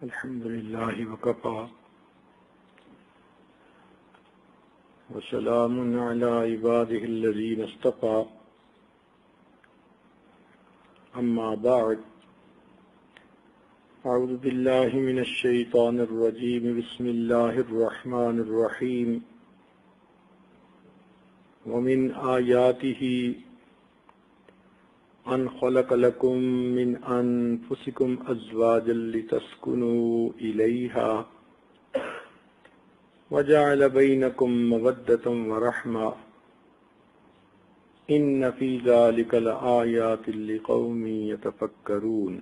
الحمد لله وكفى وسلام على عباده الذين اصطفى أما بعد أعوذ بالله من الشيطان الرجيم بسم الله الرحمن الرحيم ومن آياته أن خلق لكم من أنفسكم أزواجا لتسكنوا إليها وجعل بينكم مودة ورحمة إن في ذلك لآيات لقوم يتفكرون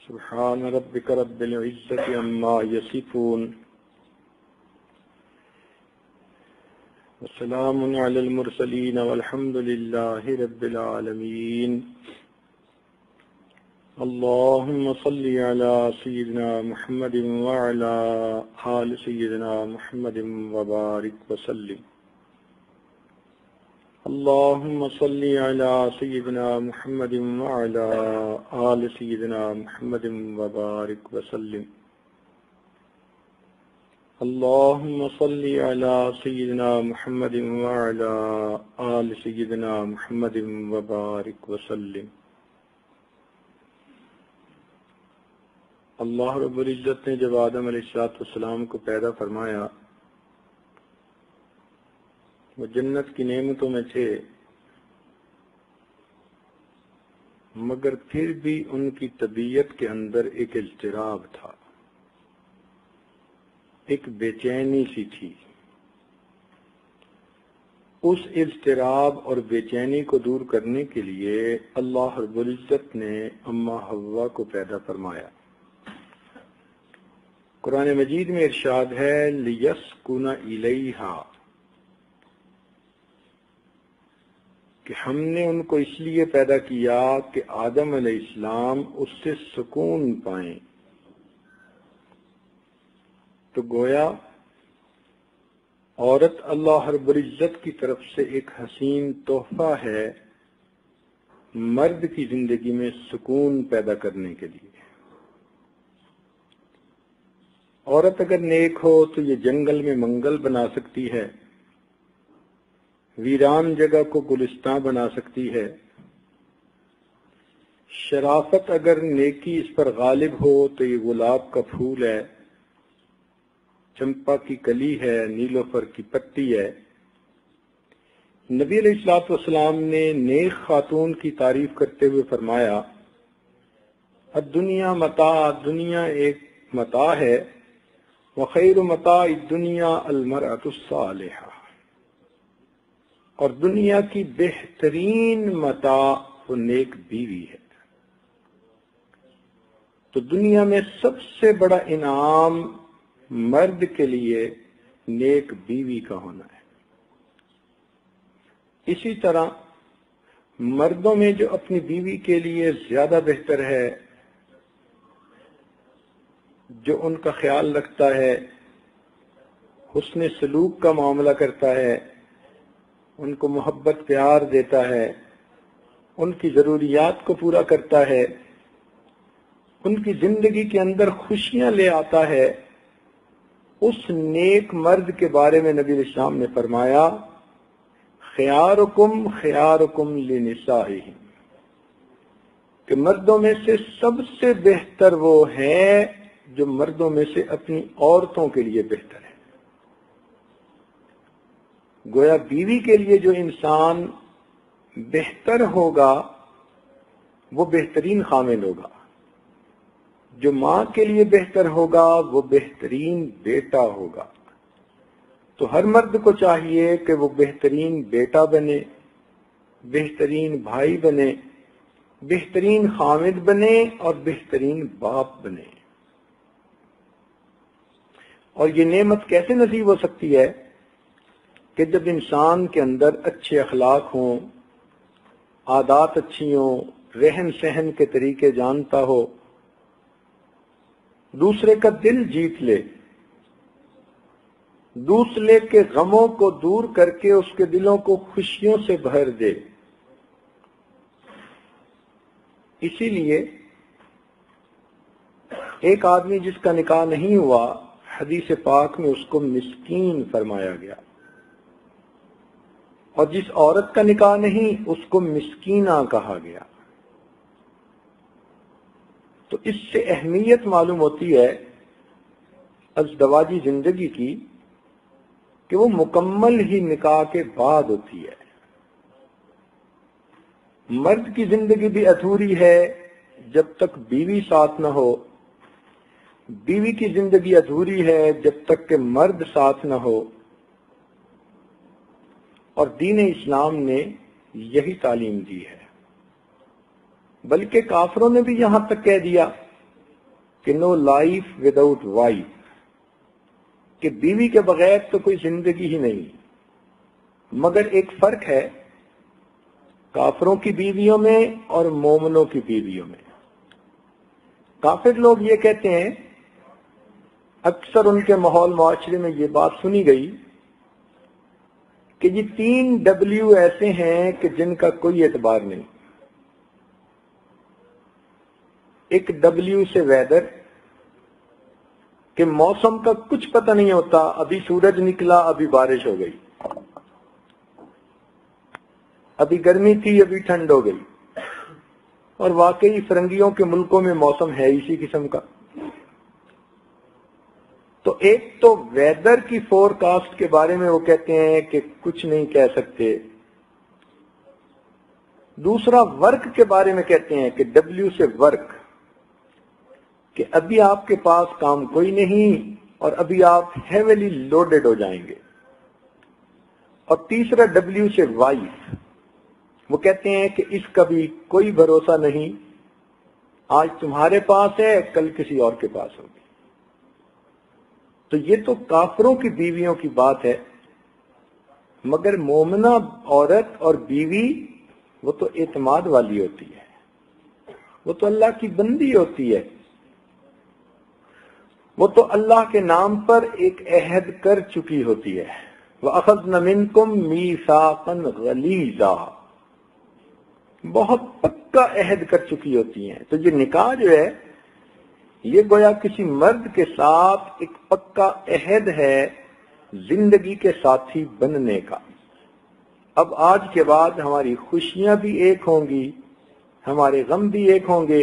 سبحان ربك رب العزة عما يصفون وسلام على المرسلين والحمد لله رب العالمين اللهم صل على سيدنا محمد وعلى آل سيدنا محمد وبارك وسلم اللهم صل على سيدنا محمد وعلى آل سيدنا محمد وبارك وسلم اللهم صل على سيدنا محمد وعلى آل سيدنا محمد وبارك وسلم اللہ رب العزت نے جب آدم علیہ السلام کو پیدا فرمایا وہ جنت کی نعمتوں میں تھے، مگر پھر بھی ان کی طبیعت کے اندر ایک اضطراب تھا، ایک بے چینی سی تھی۔ اس اضطراب اور بے چینی کو دور کرنے کے لیے اللہ رب العزت نے اماں حوا کو پیدا فرمایا۔ قرآن مجید میں ارشاد ہے لِيَسْكُنَ إِلَيْهَا، کہ ہم نے ان کو اس لیے پیدا کیا کہ آدم علیہ السلام اس سے سکون پائیں۔ تو گویا عورت اللہ رب العزت کی طرف سے ایک حسین تحفہ ہے مرد کی زندگی میں سکون پیدا کرنے کے لیے۔ عورت اگر نیک ہو تو یہ جنگل میں منگل بنا سکتی ہے، ویران جگہ کو گلستان بنا سکتی ہے۔ شرافت اگر نیکی اس پر غالب ہو تو یہ گلاب کا پھول ہے، چمپا کی کلی ہے، نیلوفر کی پتی ہے۔ نبی علیہ السلام نے نیک خاتون کی تعریف کرتے ہوئے فرمایا الدنیا متاع، دنیا ایک متاع ہے، وخیر متاع الدنیا المرأة الصالحہ، اور دنیا کی بہترین متاع وہ نیک بیوی ہے۔ تو دنیا میں سب سے بڑا انعام مرد کے لیے نیک بیوی کا ہونا ہے۔ اسی طرح مردوں میں جو اپنی بیوی کے لیے زیادہ بہتر ہے، جو ان کا خیال رکھتا ہے، حسن سلوک کا معاملہ کرتا ہے، ان کو محبت پیار دیتا ہے، ان کی ضروریات کو پورا کرتا ہے، ان کی زندگی کے اندر خوشیاں لے آتا ہے، اس نیک مرد کے بارے میں نبی علیہ السلام نے فرمایا خیارکم خیارکم لنسائہم، کہ مردوں میں سے سب سے بہتر وہ ہے جو مردوں میں سے اپنی عورتوں کے لیے بہتر ہے۔ گویا بیوی کے لیے جو انسان بہتر ہوگا وہ بہترین خامد ہوگا، جو ماں کے لیے بہتر ہوگا وہ بہترین بیٹا ہوگا۔ تو ہر مرد کو چاہیے کہ وہ بہترین بیٹا بنے، بہترین بھائی بنے، بہترین خامد بنے اور بہترین باپ بنے۔ اور یہ نعمت کیسے نصیب ہو سکتی ہے کہ جب انسان کے اندر اچھے اخلاق ہوں، عادات اچھی ہوں، رہن سہن کے طریقے جانتا ہو، دوسرے کا دل جیت لے، دوسرے کے غموں کو دور کر کے اس کے دلوں کو خوشیوں سے بھر دے، اسی لیے ایک آدمی جس کا نکاح نہیں ہوا، حدیث پاک میں اس کو مسکین فرمایا گیا، اور جس عورت کا نکاح نہیں اس کو مسکینہ کہا گیا۔ تو اس سے اہمیت معلوم ہوتی ہے ازدواجی زندگی کی کہ وہ مکمل ہی نکاح کے بعد ہوتی ہے۔ مرد کی زندگی بھی ادھوری ہے جب تک بیوی ساتھ نہ ہو، بیوی کی زندگی ادھوری ہے جب تک کہ مرد ساتھ نہ ہو، اور دین اسلام نے یہی تعلیم دی ہے۔ بلکہ کافروں نے بھی یہاں تک کہہ دیا کہ نو لائف وداؤٹ وائف، کہ بیوی کے بغیر تو کوئی زندگی ہی نہیں۔ مگر ایک فرق ہے کافروں کی بیویوں میں اور مومنوں کی بیویوں میں۔ کافر لوگ یہ کہتے ہیں، اکثر ان کے ماحول معاشرے میں یہ بات سنی گئی کہ یہ 3 ڈبلیو ایسے ہیں کہ جن کا کوئی اعتبار نہیں۔ ایک ڈبلیو سے ویدر، کہ موسم کا کچھ پتہ نہیں ہوتا، ابھی سورج نکلا ابھی بارش ہو گئی، ابھی گرمی تھی ابھی ٹھنڈ ہو گئی، اور واقعی فرنگیوں کے ملکوں میں موسم ہے اسی قسم کا۔ تو ایک تو ویدر کی فور کاسٹ کے بارے میں وہ کہتے ہیں کہ کچھ نہیں کہہ سکتے، دوسرا ورک کے بارے میں کہتے ہیں کہ ڈبلیو سے ورک، کہ ابھی آپ کے پاس کام کوئی نہیں اور ابھی آپ ہیویلی لوڈڈ ہو جائیں گے۔ اور تیسرا ڈبلیو سے وائف، وہ کہتے ہیں کہ اس کا بھی کوئی بھروسہ نہیں، آج تمہارے پاس ہے کل کسی اور کے پاس ہوگی۔ تو یہ تو کافروں کی بیویوں کی بات ہے، مگر مومنہ عورت اور بیوی وہ تو اعتماد والی ہوتی ہے، وہ تو اللہ کی بندی ہوتی ہے، وہ تو اللہ کے نام پر ایک عہد کر چکی ہوتی ہے۔ وَأَخَذْنَ مِنْكُمْ مِيثَاقًا غَلِيظًا، بہت پکا عہد کر چکی ہوتی ہیں۔ تو یہ نکاح جو ہے یہ گویا کسی مرد کے ساتھ ایک پکا عہد ہے زندگی کے ساتھی بننے کا۔ اب آج کے بعد ہماری خوشیاں بھی ایک ہوں گی، ہمارے غم بھی ایک ہوں گے،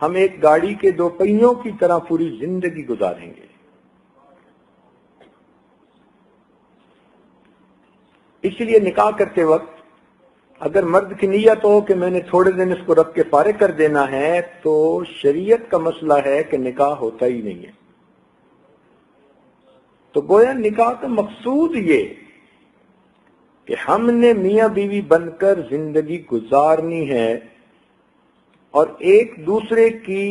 ہم ایک گاڑی کے 2 پہیوں کی طرح پوری زندگی گزاریں گے۔ اس لیے نکاح کرتے وقت اگر مرد کی نیت ہو کہ میں نے تھوڑے دن اس کو رکھ کے فارغ کر دینا ہے، تو شریعت کا مسئلہ ہے کہ نکاح ہوتا ہی نہیں ہے۔ تو گویا نکاح کا مقصود یہ کہ ہم نے میاں بیوی بن کر زندگی گزارنی ہے اور ایک دوسرے کی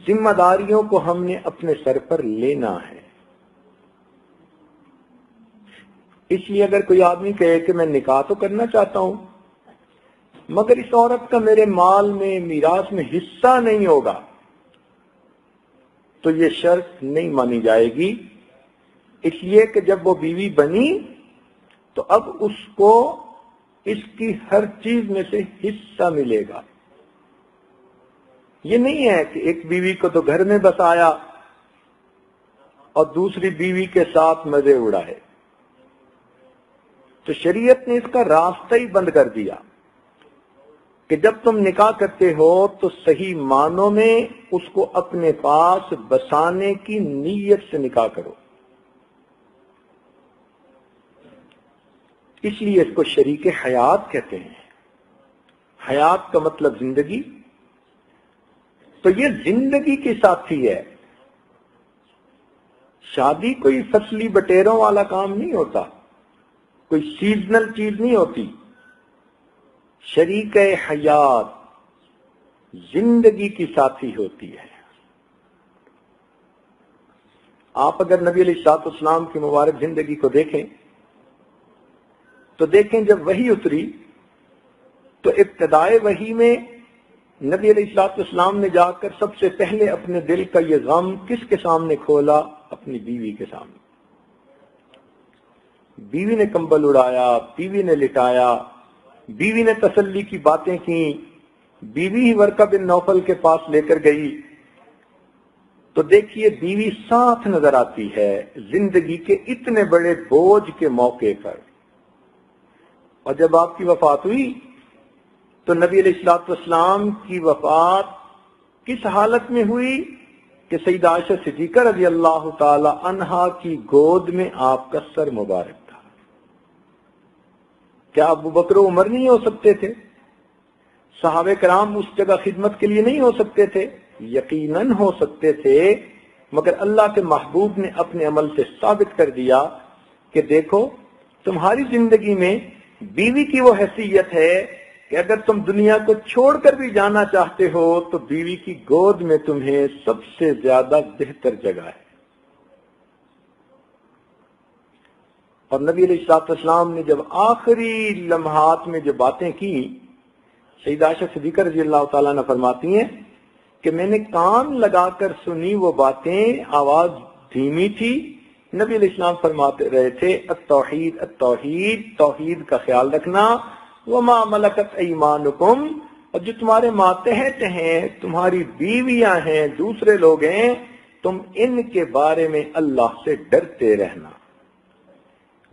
ذمہ داریوں کو ہم نے اپنے سر پر لینا ہے۔ اس لیے اگر کوئی آدمی کہے کہ میں نکاح تو کرنا چاہتا ہوں مگر اس عورت کا میرے مال میں میراث میں حصہ نہیں ہوگا، تو یہ شرط نہیں مانی جائے گی، اس لیے کہ جب وہ بیوی بنی تو اب اس کو اس کی ہر چیز میں سے حصہ ملے گا۔ یہ نہیں ہے کہ ایک بیوی کو تو گھر میں بسایا اور دوسری بیوی کے ساتھ مزے اڑائے۔ تو شریعت نے اس کا راستہ ہی بند کر دیا کہ جب تم نکاح کرتے ہو تو صحیح معنوں میں اس کو اپنے پاس بسانے کی نیت سے نکاح کرو۔ اس لیے اس کو شریک حیات کہتے ہیں۔ حیات کا مطلب زندگی، تو یہ زندگی کے ساتھی ہے۔ شادی کوئی فصلی بٹیروں والا کام نہیں ہوتا، کوئی سیزنل چیز نہیں ہوتی۔ شریک حیات زندگی کی ساتھی ہوتی ہے۔ آپ اگر نبی علیہ الصلوۃ والسلام کی مبارک زندگی کو دیکھیں تو دیکھیں جب وحی اتری تو ابتدائے وحی میں نبی علیہ الصلوۃ والسلام نے جا کر سب سے پہلے اپنے دل کا یہ غم کس کے سامنے کھولا؟ اپنی بیوی کے سامنے۔ بیوی نے کمبل اڑایا، بیوی نے لٹایا، بیوی نے تسلی کی باتیں کی، بیوی ہی ورقہ بن نوفل کے پاس لے کر گئی تو دیکھیے بیوی ساتھ نظر آتی ہے زندگی کے اتنے بڑے بوجھ کے موقع پر. اور جب آپ کی وفات ہوئی تو نبی علیہ الصلوۃ والسلام کی وفات کس حالت میں ہوئی کہ سیدہ عائشہ صدیقہ رضی اللہ تعالی عنہا کی گود میں آپ کا سر مبارک تھا. کیا ابو بکر و عمر نہیں ہو سکتے تھے؟ صحابہ کرام اس جگہ خدمت کے لیے نہیں ہو سکتے تھے؟ یقیناً ہو سکتے تھے، مگر اللہ کے محبوب نے اپنے عمل سے ثابت کر دیا کہ دیکھو تمہاری زندگی میں بیوی کی وہ حیثیت ہے کہ اگر تم دنیا کو چھوڑ کر بھی جانا چاہتے ہو تو بیوی کی گود میں تمہیں سب سے زیادہ بہتر جگہ ہے. اور نبی علیہ الصلوۃ والسلام نے جب آخری لمحات میں جو باتیں کی، سیدہ عائشہ صدیقہ رضی اللہ تعالیٰ عنہ فرماتی ہیں کہ میں نے کان لگا کر سنی وہ باتیں، آواز دھیمی تھی. نبی علیہ السلام فرماتے رہے تھے التوحید التوحید، توحید کا خیال رکھنا، وما ملکت ایمانکم، اور جو تمہارے ماتحت ہیں، تمہاری بیویاں ہیں، دوسرے لوگ ہیں، تم ان کے بارے میں اللہ سے ڈرتے رہنا.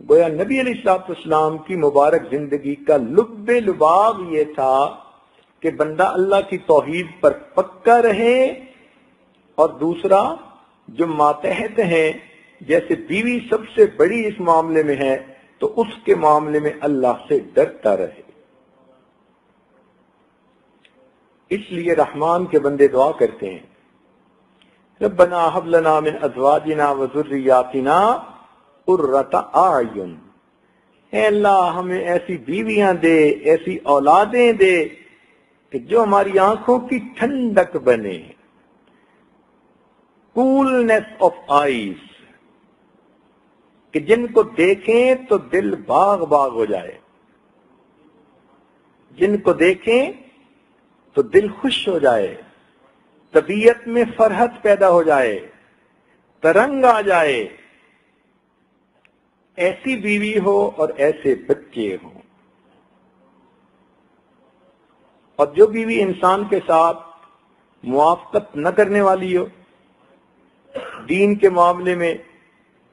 گویا نبی علیہ الصلوۃ والسلام کی مبارک زندگی کا لب لباب یہ تھا کہ بندہ اللہ کی توحید پر پکا رہے، اور دوسرا جو ماتحت ہیں جیسے بیوی سب سے بڑی اس معاملے میں ہے تو اس کے معاملے میں اللہ سے ڈرتا رہے. اس لیے رحمان کے بندے دعا کرتے ہیں ربنا ہب لنا من ازواجنا وذریاتنا قرۃ اعین، اے اللہ ہمیں ایسی بیویاں دے، ایسی اولادیں دے کہ جو ہماری آنکھوں کی ٹھنڈک بنے، کولنس آف آئیز، کہ جن کو دیکھیں تو دل باغ باغ ہو جائے، جن کو دیکھیں تو دل خوش ہو جائے، طبیعت میں فرحت پیدا ہو جائے، ترنگ آ جائے. ایسی بیوی ہو اور ایسے بچے ہوں. اور جو بیوی انسان کے ساتھ موافقت نہ کرنے والی ہو، دین کے معاملے میں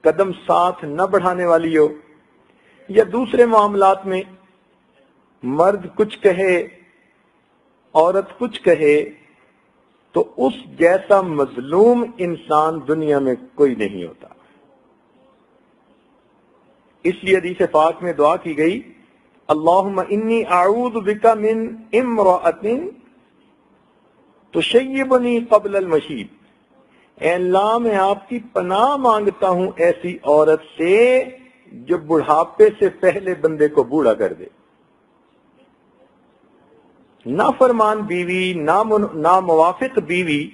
قدم ساتھ نہ بڑھانے والی ہو، یا دوسرے معاملات میں مرد کچھ کہے عورت کچھ کہے، تو اس جیسا مظلوم انسان دنیا میں کوئی نہیں ہوتا. اس لیے حدیث پاک میں دعا کی گئی اللہم انی اعوذ بک من امرأۃ تشیبنی قبل المشیب، اے اللہ میں آپ کی پناہ مانگتا ہوں ایسی عورت سے جو بڑھاپے سے پہلے بندے کو بوڑھا کر دے. نافرمان بیوی، ناموافق بیوی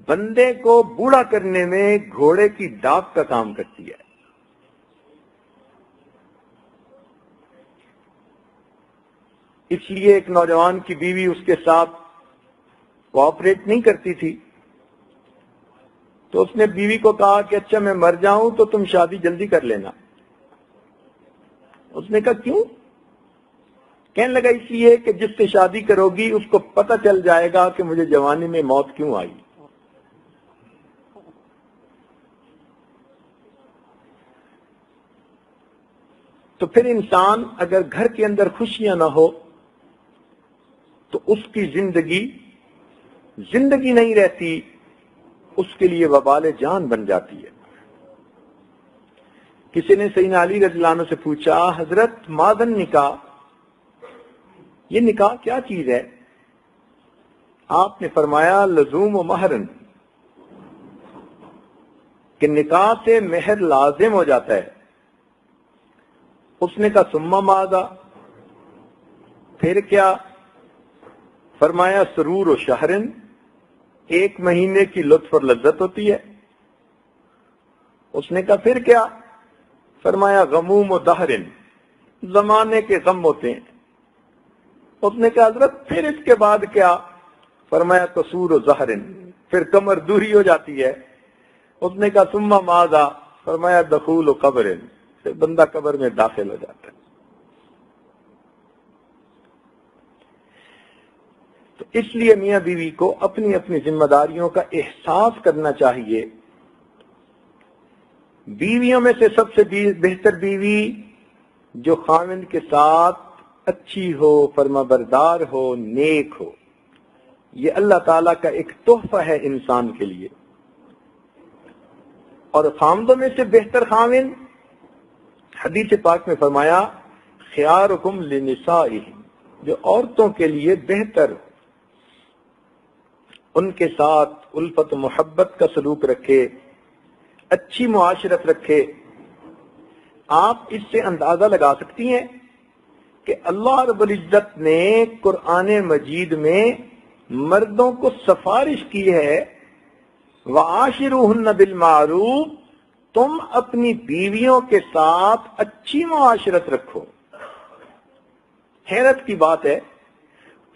بندے کو بوڑھا کرنے میں گھوڑے کی ڈاک کا کام کرتی ہے. اس لیے ایک نوجوان کی بیوی اس کے ساتھ کوآپریٹ نہیں کرتی تھی، تو اس نے بیوی کو کہا کہ اچھا میں مر جاؤں تو تم شادی جلدی کر لینا. اس نے کہا کیوں؟ کہنے لگا اس لیے کہ جس سے شادی کرو گی اس کو پتہ چل جائے گا کہ مجھے جوانی میں موت کیوں آئی. تو پھر انسان اگر گھر کے اندر خوشیاں نہ ہو تو اس کی زندگی نہیں رہتی، اس کے لیے وبال جان بن جاتی ہے. کسی نے سیدنا علی رضی اللہ عنہ سے پوچھا حضرت ماذن نکاح، یہ نکاح کیا چیز ہے؟ آپ نے فرمایا لزوم و مہرن، کہ نکاح سے مہر لازم ہو جاتا ہے. اس نے کہا ثم ماذا، پھر کیا؟ فرمایا سرور و شہرن، ایک مہینے کی لطف اور لذت ہوتی ہے. اس نے کہا پھر کیا؟ فرمایا غموم و دہرن، زمانے کے غم ہوتے ہیں. اس نے کہا حضرت پھر اس کے بعد کیا؟ فرمایا قصور و زہرن، پھر کمر دوری ہو جاتی ہے. اس نے کہا ثم ماذا، فرمایا دخول و قبرن، پھر بندہ قبر میں داخل ہو جاتا ہے. اس لیے میاں بیوی کو اپنی اپنی ذمہ داریوں کا احساس کرنا چاہیے۔ بیویوں میں سے سب سے بہتر بیوی جو خاوند کے ساتھ اچھی ہو، فرما بردار ہو، نیک ہو، یہ اللہ تعالیٰ کا ایک تحفہ ہے انسان کے لیے۔ اور خاوندوں میں سے بہتر خاوند، حدیث پاک میں فرمایا خیارکم لنسائہم، جو عورتوں کے لیے بہتر ہو، ان کے ساتھ الفت و محبت کا سلوک رکھے، اچھی معاشرت رکھے۔ آپ اس سے اندازہ لگا سکتی ہیں کہ اللہ رب العزت نے قرآن مجید میں مردوں کو سفارش کی ہے وَعَاشِرُوهُنَّ بِالْمَعْرُوفِ، تم اپنی بیویوں کے ساتھ اچھی معاشرت رکھو۔ حیرت کی بات ہے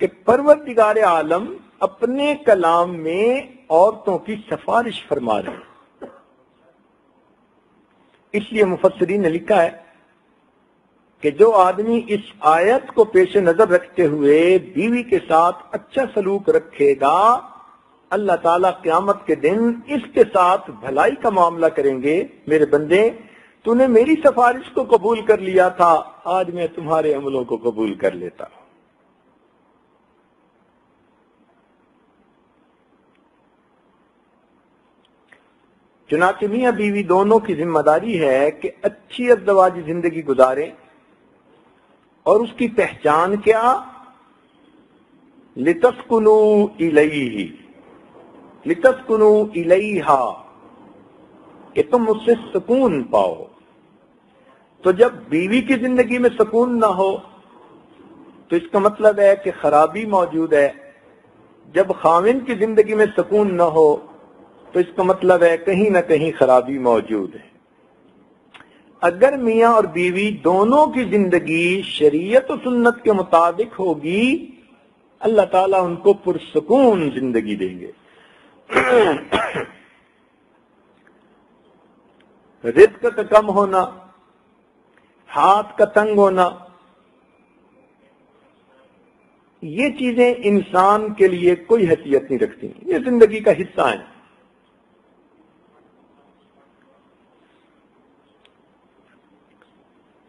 کہ پروردگار عالم اپنے کلام میں عورتوں کی سفارش فرما رہے ہیں۔ اس لیے مفسرین نے لکھا ہے کہ جو آدمی اس آیت کو پیش نظر رکھتے ہوئے بیوی کے ساتھ اچھا سلوک رکھے گا، اللہ تعالیٰ قیامت کے دن اس کے ساتھ بھلائی کا معاملہ کریں گے، میرے بندے تو نے میری سفارش کو قبول کر لیا تھا، آج میں تمہارے عملوں کو قبول کر لیتا ہوں۔ چنانچہ میاں بیوی دونوں کی ذمہ داری ہے کہ اچھی ازدواجی زندگی گزاریں، اور اس کی پہچان کیا؟ لِتَسْكُنُوا إِلَيْهِ، لِتَسْكُنُوا إِلَيْهَا، کہ تم اس سے سکون پاؤ۔ تو جب بیوی کی زندگی میں سکون نہ ہو تو اس کا مطلب ہے کہ خرابی موجود ہے۔ جب خاوند کی زندگی میں سکون نہ ہو تو اس کا مطلب ہے کہیں نہ کہیں خرابی موجود ہے۔ اگر میاں اور بیوی دونوں کی زندگی شریعت و سنت کے مطابق ہوگی، اللہ تعالیٰ ان کو پرسکون زندگی دیں گے۔ رزق کا کم ہونا، ہاتھ کا تنگ ہونا، یہ چیزیں انسان کے لیے کوئی حیثیت نہیں رکھتی، یہ زندگی کا حصہ ہیں۔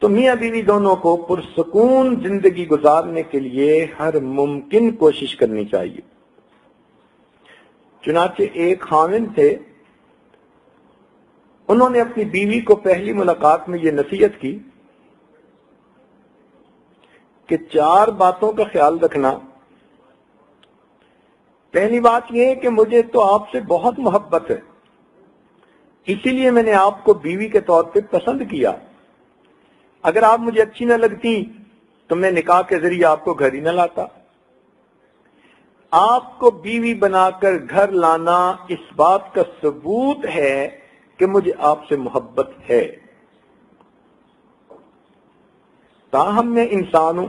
تو میاں بیوی دونوں کو پرسکون زندگی گزارنے کے لیے ہر ممکن کوشش کرنی چاہیے۔ چنانچہ ایک خاوند تھے، انہوں نے اپنی بیوی کو پہلی ملاقات میں یہ نصیحت کی کہ 4 باتوں کا خیال رکھنا۔ پہلی بات یہ ہے کہ مجھے تو آپ سے بہت محبت ہے، اسی لیے میں نے آپ کو بیوی کے طور پہ پسند کیا۔ اگر آپ مجھے اچھی نہ لگتی تو میں نکاح کے ذریعے آپ کو گھر ہی نہ لاتا۔ آپ کو بیوی بنا کر گھر لانا اس بات کا ثبوت ہے کہ مجھے آپ سے محبت ہے۔ تاہم میں انسان ہوں،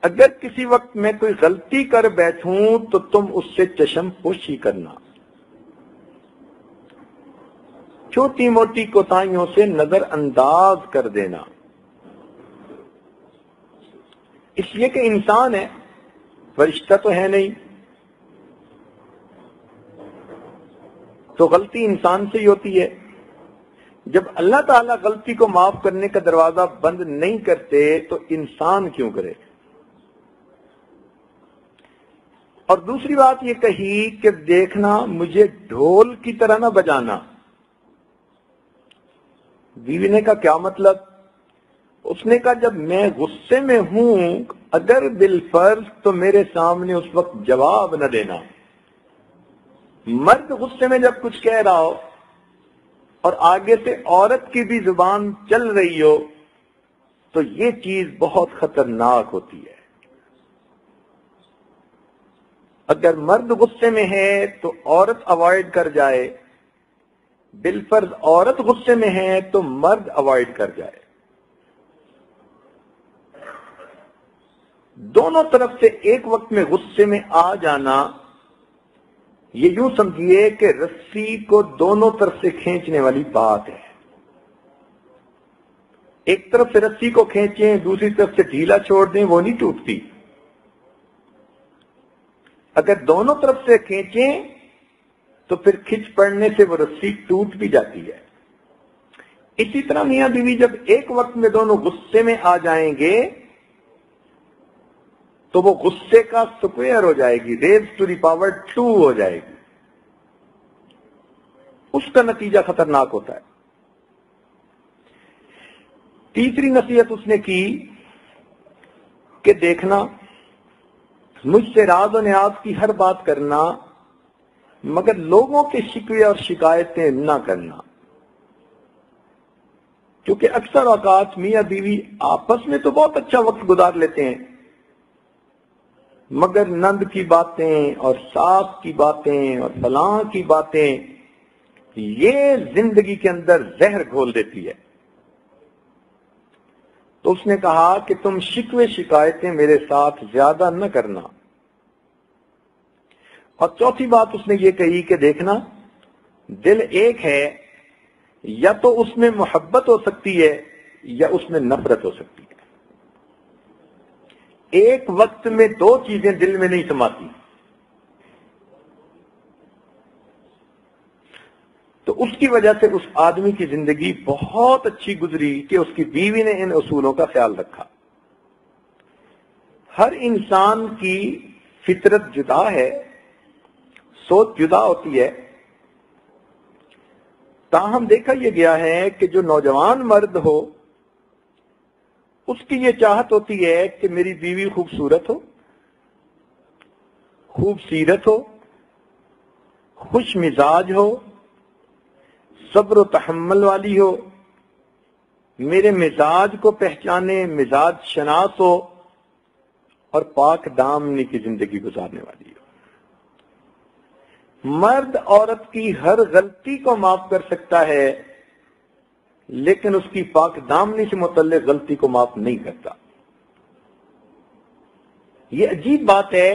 اگر کسی وقت میں کوئی غلطی کر بیٹھوں تو تم اس سے چشم پوشی کرنا، چھوٹی موٹی کوتاہیوں سے نظر انداز کر دینا، اس لیے کہ انسان ہے، فرشتہ تو ہے نہیں، تو غلطی انسان سے ہی ہوتی ہے۔ جب اللہ تعالیٰ غلطی کو معاف کرنے کا دروازہ بند نہیں کرتے تو انسان کیوں کرے؟ اور دوسری بات یہ کہی کہ دیکھنا مجھے ڈھول کی طرح نہ بجانا۔ بیوی نے کہا کیا مطلب؟ اس نے کہا جب میں غصے میں ہوں اگر بالفرض تو میرے سامنے اس وقت جواب نہ دینا۔ مرد غصے میں جب کچھ کہہ رہا ہو اور آگے سے عورت کی بھی زبان چل رہی ہو تو یہ چیز بہت خطرناک ہوتی ہے۔ اگر مرد غصے میں ہے تو عورت اوائڈ کر جائے، بالفرض عورت غصے میں ہے تو مرد اوائڈ کر جائے۔ دونوں طرف سے ایک وقت میں غصے میں آ جانا، یہ یوں سمجھیے کہ رسی کو دونوں طرف سے کھینچنے والی بات ہے۔ ایک طرف سے رسی کو کھینچیں، دوسری طرف سے ڈھیلا چھوڑ دیں، وہ نہیں ٹوٹتی۔ اگر دونوں طرف سے کھینچیں تو پھر کھچ پڑنے سے وہ رسی ٹوٹ بھی جاتی ہے۔ اسی طرح میاں بیوی جب ایک وقت میں دونوں غصے میں آ جائیں گے تو وہ غصے کا سکوئر ہو جائے گی، ریز ٹو دی پاور 2 ہو جائے گی، اس کا نتیجہ خطرناک ہوتا ہے۔ تیسری نصیحت اس نے کی کہ دیکھنا، مجھ سے راز و نیاز کی ہر بات کرنا، مگر لوگوں کے شکوے اور شکایتیں نہ کرنا، کیونکہ اکثر اوقات میاں بیوی آپس میں تو بہت اچھا وقت گزار لیتے ہیں، مگر نند کی باتیں اور ساس کی باتیں اور فلاں کی باتیں یہ زندگی کے اندر زہر گھول دیتی ہے۔ تو اس نے کہا کہ تم شکوے شکایتیں میرے ساتھ زیادہ نہ کرنا۔ اور چوتھی بات اس نے یہ کہی کہ دیکھنا، دل ایک ہے، یا تو اس میں محبت ہو سکتی ہے یا اس میں نفرت ہو سکتی ہے، ایک وقت میں دو چیزیں دل میں نہیں سماتی۔ تو اس کی وجہ سے اس آدمی کی زندگی بہت اچھی گزری کہ اس کی بیوی نے ان اصولوں کا خیال رکھا۔ ہر انسان کی فطرت جدا ہے، سوچ جدا ہوتی ہے، تاہم دیکھا یہ گیا ہے کہ جو نوجوان مرد ہو اس کی یہ چاہت ہوتی ہے کہ میری بیوی خوبصورت ہو، خوب سیرت ہو، خوش مزاج ہو، صبر و تحمل والی ہو، میرے مزاج کو پہچانے، مزاج شناس ہو، اور پاک دامنی کی زندگی گزارنے والی ہو۔ مرد عورت کی ہر غلطی کو معاف کر سکتا ہے، لیکن اس کی پاک دامنی سے متعلق غلطی کو معاف نہیں کرتا۔ یہ عجیب بات ہے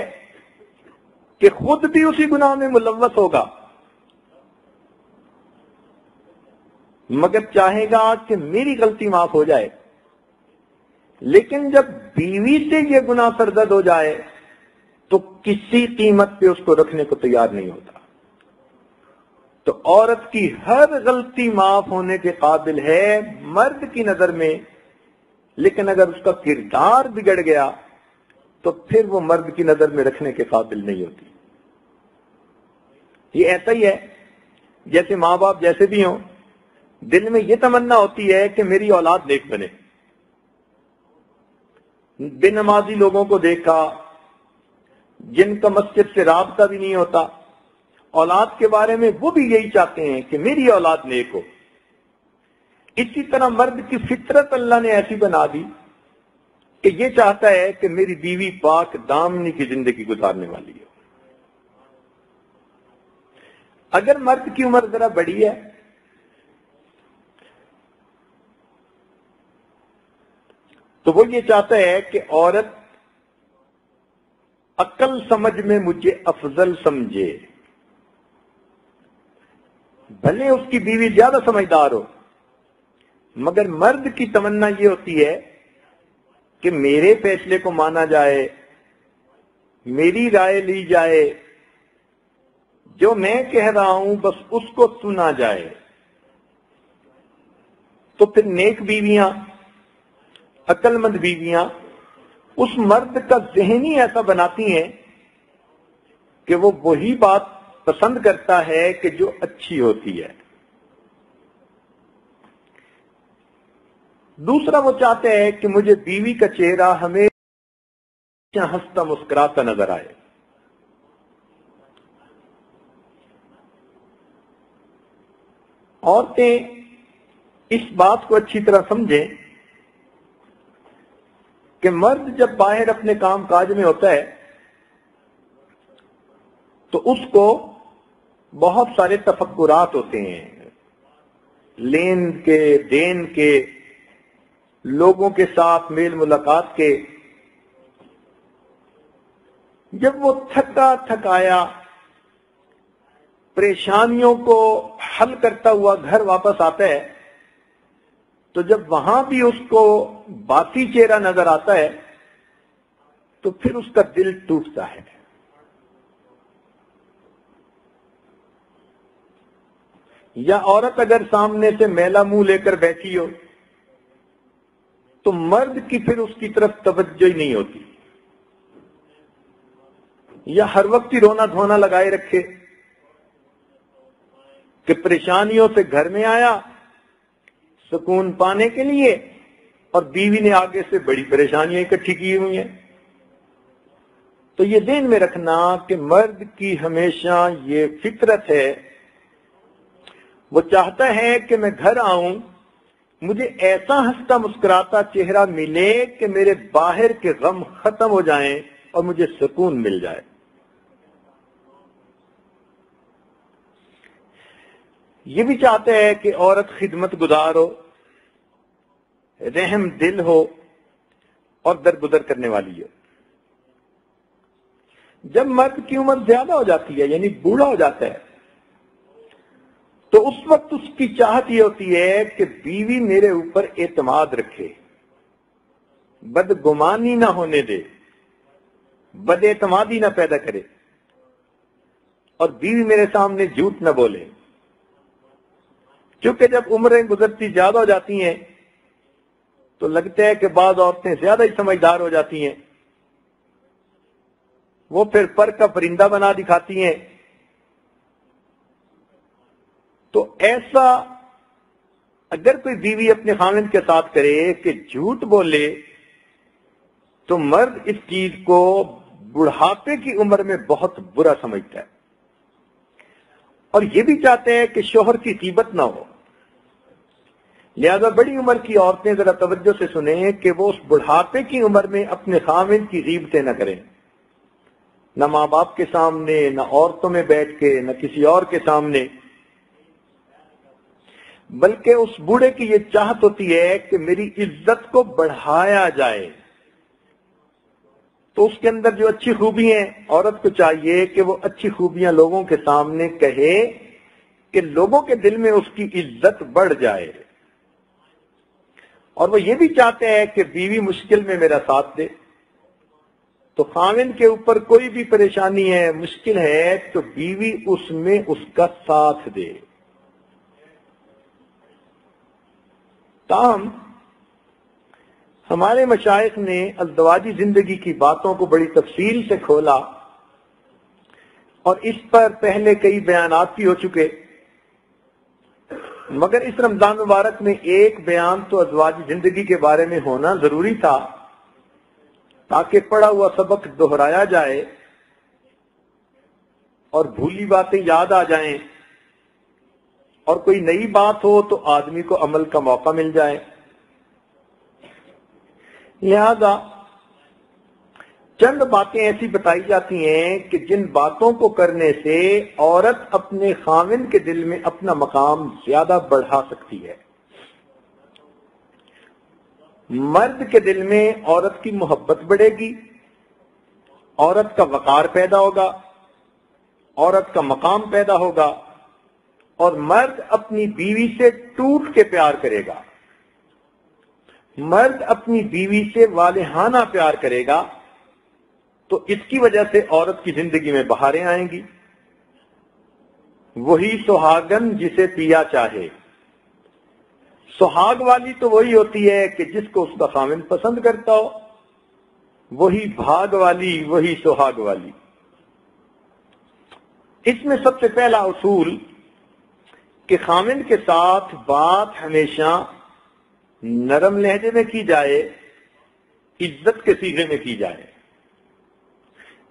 کہ خود بھی اسی گناہ میں ملوث ہوگا، مگر چاہے گا کہ میری غلطی معاف ہو جائے، لیکن جب بیوی سے یہ گناہ سرزد ہو جائے تو کسی قیمت پہ اس کو رکھنے کو تیار نہیں ہوتا۔ تو عورت کی ہر غلطی معاف ہونے کے قابل ہے مرد کی نظر میں، لیکن اگر اس کا کردار بگڑ گیا تو پھر وہ مرد کی نظر میں رکھنے کے قابل نہیں ہوتی۔ یہ ایسا ہی ہے جیسے ماں باپ جیسے بھی ہوں، دل میں یہ تمنا ہوتی ہے کہ میری اولاد نیک بنے۔ بے نمازی لوگوں کو دیکھا جن کا مسجد سے رابطہ بھی نہیں ہوتا، اولاد کے بارے میں وہ بھی یہی چاہتے ہیں کہ میری اولاد نیک ہو۔ اسی طرح مرد کی فطرت اللہ نے ایسی بنا دی کہ یہ چاہتا ہے کہ میری بیوی پاک دامنی کی زندگی گزارنے والی ہو۔ اگر مرد کی عمر ذرا بڑی ہے تو وہ یہ چاہتا ہے کہ عورت عقل سمجھ میں مجھے افضل سمجھے، بھلے اس کی بیوی زیادہ سمجھدار ہو، مگر مرد کی تمنا یہ ہوتی ہے کہ میرے فیصلے کو مانا جائے، میری رائے لی جائے، جو میں کہہ رہا ہوں بس اس کو سنا جائے۔ تو پھر نیک بیویاں، عقل مند بیویاں اس مرد کا ذہنی ایسا بناتی ہیں کہ وہ وہی بات پسند کرتا ہے کہ جو اچھی ہوتی ہے۔ دوسرا وہ چاہتے ہیں کہ مجھے بیوی کا چہرہ ہمیشہ ہنستا مسکراتا نظر آئے۔ عورتیں اس بات کو اچھی طرح سمجھیں کہ مرد جب باہر اپنے کام کاج میں ہوتا ہے تو اس کو بہت سارے تفکرات ہوتے ہیں، لین کے، دین کے، لوگوں کے ساتھ میل ملاقات کے۔ جب وہ تھکا تھکایا پریشانیوں کو حل کرتا ہوا گھر واپس آتا ہے تو جب وہاں بھی اس کو باسی چہرہ نظر آتا ہے تو پھر اس کا دل ٹوٹتا ہے۔ یا عورت اگر سامنے سے میلا منہ لے کر بیٹھی ہو تو مرد کی پھر اس کی طرف توجہ ہی نہیں ہوتی، یا ہر وقت ہی رونا دھونا لگائے رکھے کہ پریشانیوں سے گھر میں آیا سکون پانے کے لیے اور بیوی نے آگے سے بڑی پریشانیاں اکٹھی کی ہوئی ہیں۔ تو یہ ذہن میں رکھنا کہ مرد کی ہمیشہ یہ فطرت ہے، وہ چاہتا ہے کہ میں گھر آؤں مجھے ایسا ہنستا مسکراتا چہرہ ملے کہ میرے باہر کے غم ختم ہو جائیں اور مجھے سکون مل جائے۔ یہ بھی چاہتے ہیں کہ عورت خدمت گزار ہو، رحم دل ہو اور درگزر کرنے والی ہو۔ جب مرد کی عمر زیادہ ہو جاتی ہے یعنی بوڑھا ہو جاتا ہے تو اس وقت اس کی چاہت یہ ہوتی ہے کہ بیوی میرے اوپر اعتماد رکھے، بدگمانی نہ ہونے دے، بد اعتمادی نہ پیدا کرے، اور بیوی میرے سامنے جھوٹ نہ بولے۔ کیونکہ جب عمریں گزرتی زیادہ ہو جاتی ہیں تو لگتا ہے کہ بعض عورتیں زیادہ ہی سمجھدار ہو جاتی ہیں، وہ پھر پر کا پرندہ بنا دکھاتی ہیں۔ تو ایسا اگر کوئی بیوی اپنے خاوند کے ساتھ کرے کہ جھوٹ بولے تو مرد اس چیز کو بڑھاپے کی عمر میں بہت برا سمجھتا ہے، اور یہ بھی چاہتے ہیں کہ شوہر کی غیبت نہ ہو۔ لہذا بڑی عمر کی عورتیں ذرا توجہ سے سنیں کہ وہ اس بڑھاپے کی عمر میں اپنے خاوند کی غیبتیں نہ کریں، نہ ماں باپ کے سامنے، نہ عورتوں میں بیٹھ کے، نہ کسی اور کے سامنے، بلکہ اس بوڑھے کی یہ چاہت ہوتی ہے کہ میری عزت کو بڑھایا جائے۔ تو اس کے اندر جو اچھی خوبی ہیں عورت کو چاہیے کہ وہ اچھی خوبیاں لوگوں کے سامنے کہے کہ لوگوں کے دل میں اس کی عزت بڑھ جائے، اور وہ یہ بھی چاہتے ہیں کہ بیوی مشکل میں میرا ساتھ دے۔ تو خاوند کے اوپر کوئی بھی پریشانی ہے، مشکل ہے، تو بیوی اس میں اس کا ساتھ دے۔ تاہم ہمارے مشائخ نے ازدواجی زندگی کی باتوں کو بڑی تفصیل سے کھولا، اور اس پر پہلے کئی بیانات بھی ہو چکے، مگر اس رمضان مبارک میں ایک بیان تو ازدواجی زندگی کے بارے میں ہونا ضروری تھا تاکہ پڑھا ہوا سبق دہرایا جائے اور بھولی باتیں یاد آ جائیں، اور کوئی نئی بات ہو تو آدمی کو عمل کا موقع مل جائے۔ لہذا چند باتیں ایسی بتائی جاتی ہیں کہ جن باتوں کو کرنے سے عورت اپنے خاوند کے دل میں اپنا مقام زیادہ بڑھا سکتی ہے۔ مرد کے دل میں عورت کی محبت بڑھے گی، عورت کا وقار پیدا ہوگا، عورت کا مقام پیدا ہوگا، اور مرد اپنی بیوی سے ٹوٹ کے پیار کرے گا، مرد اپنی بیوی سے والہانہ پیار کرے گا، تو اس کی وجہ سے عورت کی زندگی میں بہاریں آئیں گی۔ وہی سہاگن جسے پیا چاہے، سہاگ والی تو وہی ہوتی ہے کہ جس کو اس کا خاوند پسند کرتا ہو، وہی بھاگ والی، وہی سہاگ والی۔ اس میں سب سے پہلا اصول کہ خاوند کے ساتھ بات ہمیشہ نرم لہجے میں کی جائے، عزت کے صیغے میں کی جائے،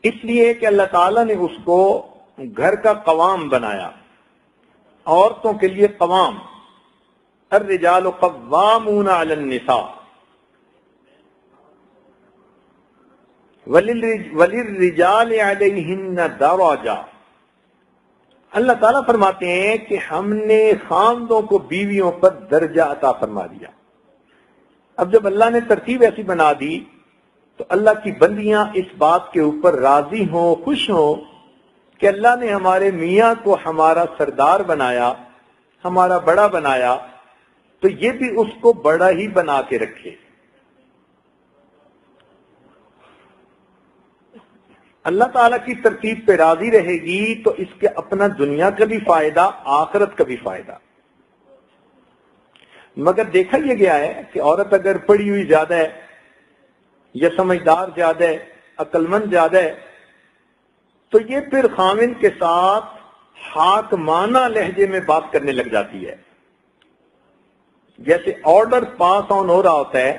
اس لیے کہ اللہ تعالیٰ نے اس کو گھر کا قوام بنایا، عورتوں کے لیے قوام، الرجال قوامون علی النساء وللرجال علیہن درجہ۔ اللہ تعالیٰ فرماتے ہیں کہ ہم نے خاوندوں کو بیویوں پر درجہ عطا فرما دیا۔ اب جب اللہ نے ترتیب ایسی بنا دی تو اللہ کی بندیاں اس بات کے اوپر راضی ہوں، خوش ہوں کہ اللہ نے ہمارے میاں کو ہمارا سردار بنایا، ہمارا بڑا بنایا، تو یہ بھی اس کو بڑا ہی بنا کے رکھے۔ اللہ تعالیٰ کی ترتیب پہ راضی رہے گی تو اس کے اپنا دنیا کا بھی فائدہ، آخرت کا بھی فائدہ۔ مگر دیکھا یہ گیا ہے کہ عورت اگر پڑھی ہوئی زیادہ ہے یا سمجھدار زیادہ ہے، عقل مند زیادہ ہے، تو یہ پھر خاوند کے ساتھ حاکمانہ لہجے میں بات کرنے لگ جاتی ہے۔ جیسے آرڈر پاس آن ہو رہا ہوتا ہے،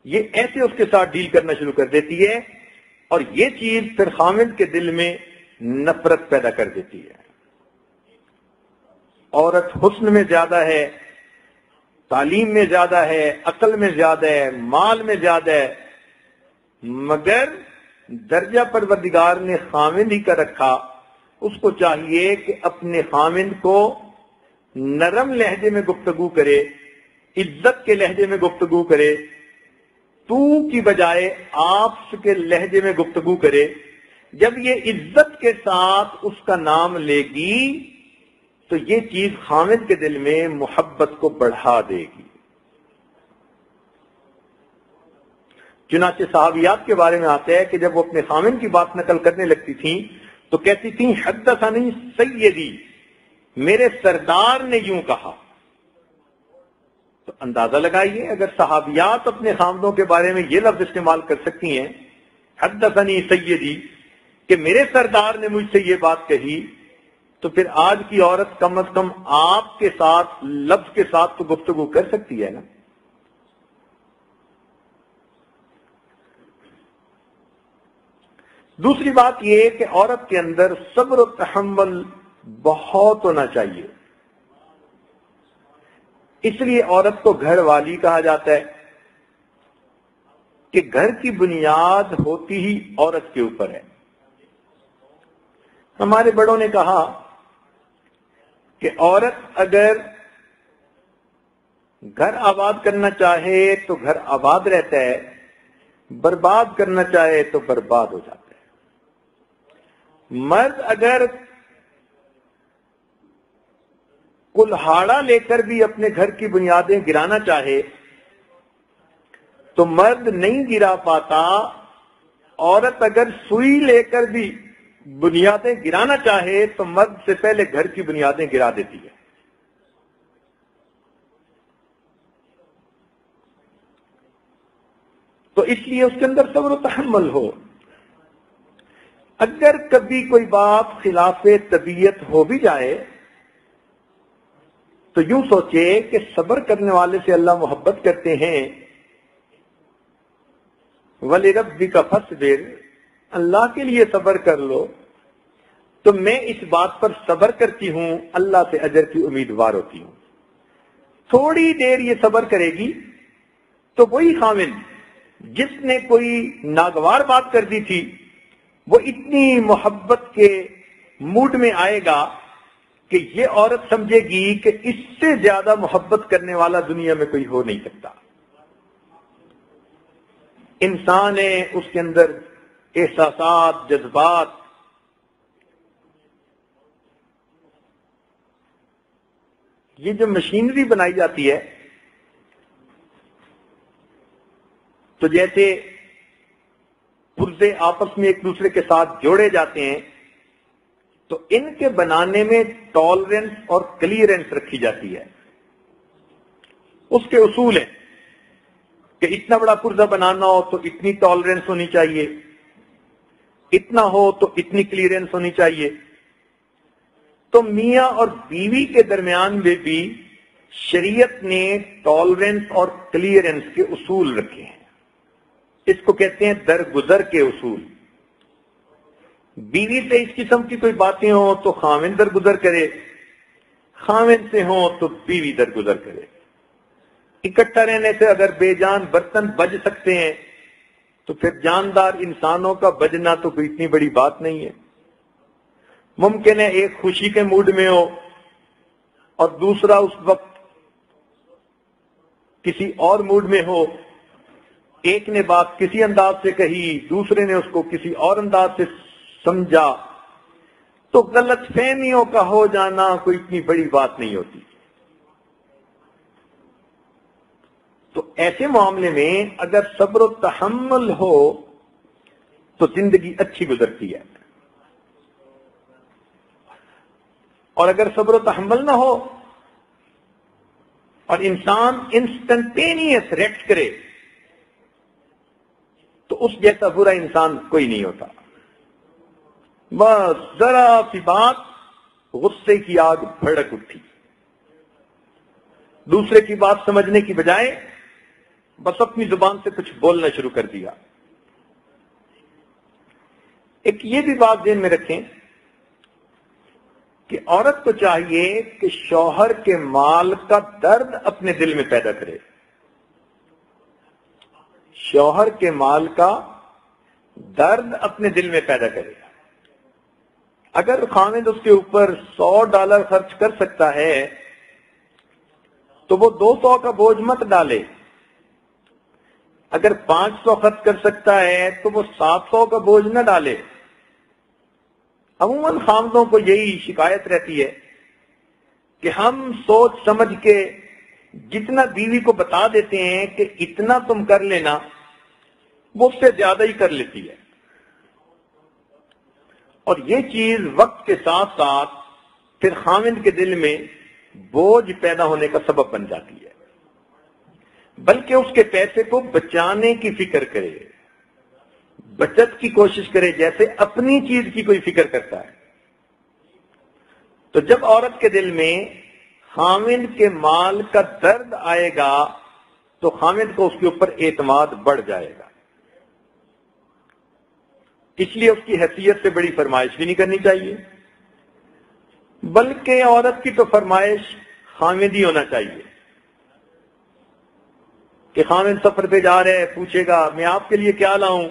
یہ ایسے اس کے ساتھ ڈیل کرنا شروع کر دیتی ہے، اور یہ چیز پھر خاوند کے دل میں نفرت پیدا کر دیتی ہے۔ عورت حسن میں زیادہ ہے، تعلیم میں زیادہ ہے، عقل میں زیادہ ہے، مال میں زیادہ ہے، مگر درجہ پروردگار نے خاوند ہی کا رکھا۔ اس کو چاہیے کہ اپنے خاوند کو نرم لہجے میں گفتگو کرے، عزت کے لہجے میں گفتگو کرے، تو کی بجائے آپ کے لہجے میں گفتگو کرے۔ جب یہ عزت کے ساتھ اس کا نام لے گی تو یہ چیز خاوند کے دل میں محبت کو بڑھا دے گی۔ چنانچہ صحابیات کے بارے میں آتا ہے کہ جب وہ اپنے خاوند کی بات نقل کرنے لگتی تھیں تو کہتی تھیں حدثنی سیدی، میرے سردار نے یوں کہا۔ تو اندازہ لگائیے اگر صحابیات اپنے خاوندوں کے بارے میں یہ لفظ استعمال کر سکتی ہیں حدثنی سیدی، کہ میرے سردار نے مجھ سے یہ بات کہی، تو پھر آج کی عورت کم از کم آپ کے ساتھ لفظ کے ساتھ تو گفتگو کر سکتی ہے نا۔ دوسری بات یہ کہ عورت کے اندر صبر و تحمل بہت ہونا چاہیے۔ اس لیے عورت کو گھر والی کہا جاتا ہے کہ گھر کی بنیاد ہوتی ہی عورت کے اوپر ہے۔ ہمارے بڑوں نے کہا کہ عورت اگر گھر آباد کرنا چاہے تو گھر آباد رہتا ہے، برباد کرنا چاہے تو برباد ہو جاتا ہے۔ مرد اگر کلہاڑا لے کر بھی اپنے گھر کی بنیادیں گرانا چاہے تو مرد نہیں گرا پاتا، عورت اگر سوئی لے کر بھی بنیادیں گرانا چاہے تو مرد سے پہلے گھر کی بنیادیں گرا دیتی ہے۔ تو اس لیے اس کے اندر صبر و تحمل ہو۔ اگر کبھی کوئی بات خلاف طبیعت ہو بھی جائے تو یوں سوچے کہ صبر کرنے والے سے اللہ محبت کرتے ہیں۔ وَلِرَبِّكَ فَاصْبِرْ، اللہ کے لیے صبر کر لو۔ تو میں اس بات پر صبر کرتی ہوں، اللہ سے اجر کی امیدوار ہوتی ہوں۔ تھوڑی دیر یہ صبر کرے گی تو وہی خاوند جس نے کوئی ناگوار بات کر دی تھی وہ اتنی محبت کے موڈ میں آئے گا کہ یہ عورت سمجھے گی کہ اس سے زیادہ محبت کرنے والا دنیا میں کوئی ہو نہیں سکتا۔ انسان ہے، اس کے اندر احساسات، جذبات، یہ جو مشینری بنائی جاتی ہے، تو جیسے پرزے آپس میں ایک دوسرے کے ساتھ جوڑے جاتے ہیں تو ان کے بنانے میں ٹالرنس اور کلیئرنس رکھی جاتی ہے۔ اس کے اصول ہیں کہ اتنا بڑا پرزہ بنانا ہو تو اتنی ٹالرنس ہونی چاہیے، اتنا ہو تو اتنی کلیئرنس ہونی چاہیے۔ تو میاں اور بیوی کے درمیان میں بھی شریعت نے ٹالرنس اور کلیئرنس کے اصول رکھے ہیں۔ اس کو کہتے ہیں درگزر کے اصول۔ بیوی سے اس قسم کی کوئی باتیں ہوں تو خاوند درگزر کرے، خاوند سے ہوں تو بیوی درگزر کرے۔ اکٹھا رہنے سے اگر بے جان برتن بج سکتے ہیں تو پھر جاندار انسانوں کا بجنا تو کوئی اتنی بڑی بات نہیں ہے۔ ممکن ہے ایک خوشی کے موڈ میں ہو اور دوسرا اس وقت کسی اور موڈ میں ہو، ایک نے بات کسی انداز سے کہی، دوسرے نے اس کو کسی اور انداز سے سمجھا، تو غلط فہمیوں کا ہو جانا کوئی اتنی بڑی بات نہیں ہوتی۔ تو ایسے معاملے میں اگر صبر و تحمل ہو تو زندگی اچھی گزرتی ہے. اور اگر صبر و تحمل نہ ہو اور انسان انسٹنٹینیس ریئیکٹ کرے تو اس جیسا برا انسان کوئی نہیں ہوتا. بس ذرا سی بات غصے کی آگ بھڑک اٹھی، دوسرے کی بات سمجھنے کی بجائے بس اپنی زبان سے کچھ بولنا شروع کر دیا. ایک یہ بھی بات ذہن میں رکھیں کہ عورت کو چاہیے کہ شوہر کے مال کا درد اپنے دل میں پیدا کرے. شوہر کے مال کا درد اپنے دل میں پیدا کرے. اگر خاوند اس کے اوپر $100 خرچ کر سکتا ہے تو وہ 200 کا بوجھ مت ڈالے. اگر 500 خرچ کر سکتا ہے تو وہ 700 کا بوجھ نہ ڈالے. عموماً خاوندوں کو یہی شکایت رہتی ہے کہ ہم سوچ سمجھ کے جتنا بیوی کو بتا دیتے ہیں کہ اتنا تم کر لینا، وہ اس سے زیادہ ہی کر لیتی ہے. اور یہ چیز وقت کے ساتھ ساتھ پھر خاوند کے دل میں بوجھ پیدا ہونے کا سبب بن جاتی ہے. بلکہ اس کے پیسے کو بچانے کی فکر کرے، بچت کی کوشش کرے جیسے اپنی چیز کی کوئی فکر کرتا ہے. تو جب عورت کے دل میں خاوند کے مال کا درد آئے گا تو خاوند کو اس کے اوپر اعتماد بڑھ جائے گا. اس لیے اس کی حیثیت سے بڑی فرمائش بھی نہیں کرنی چاہیے، بلکہ عورت کی تو فرمائش خاوند ہی ہونا چاہیے. کہ خاوند سفر پہ جا رہے پوچھے گا میں آپ کے لیے کیا لاؤں،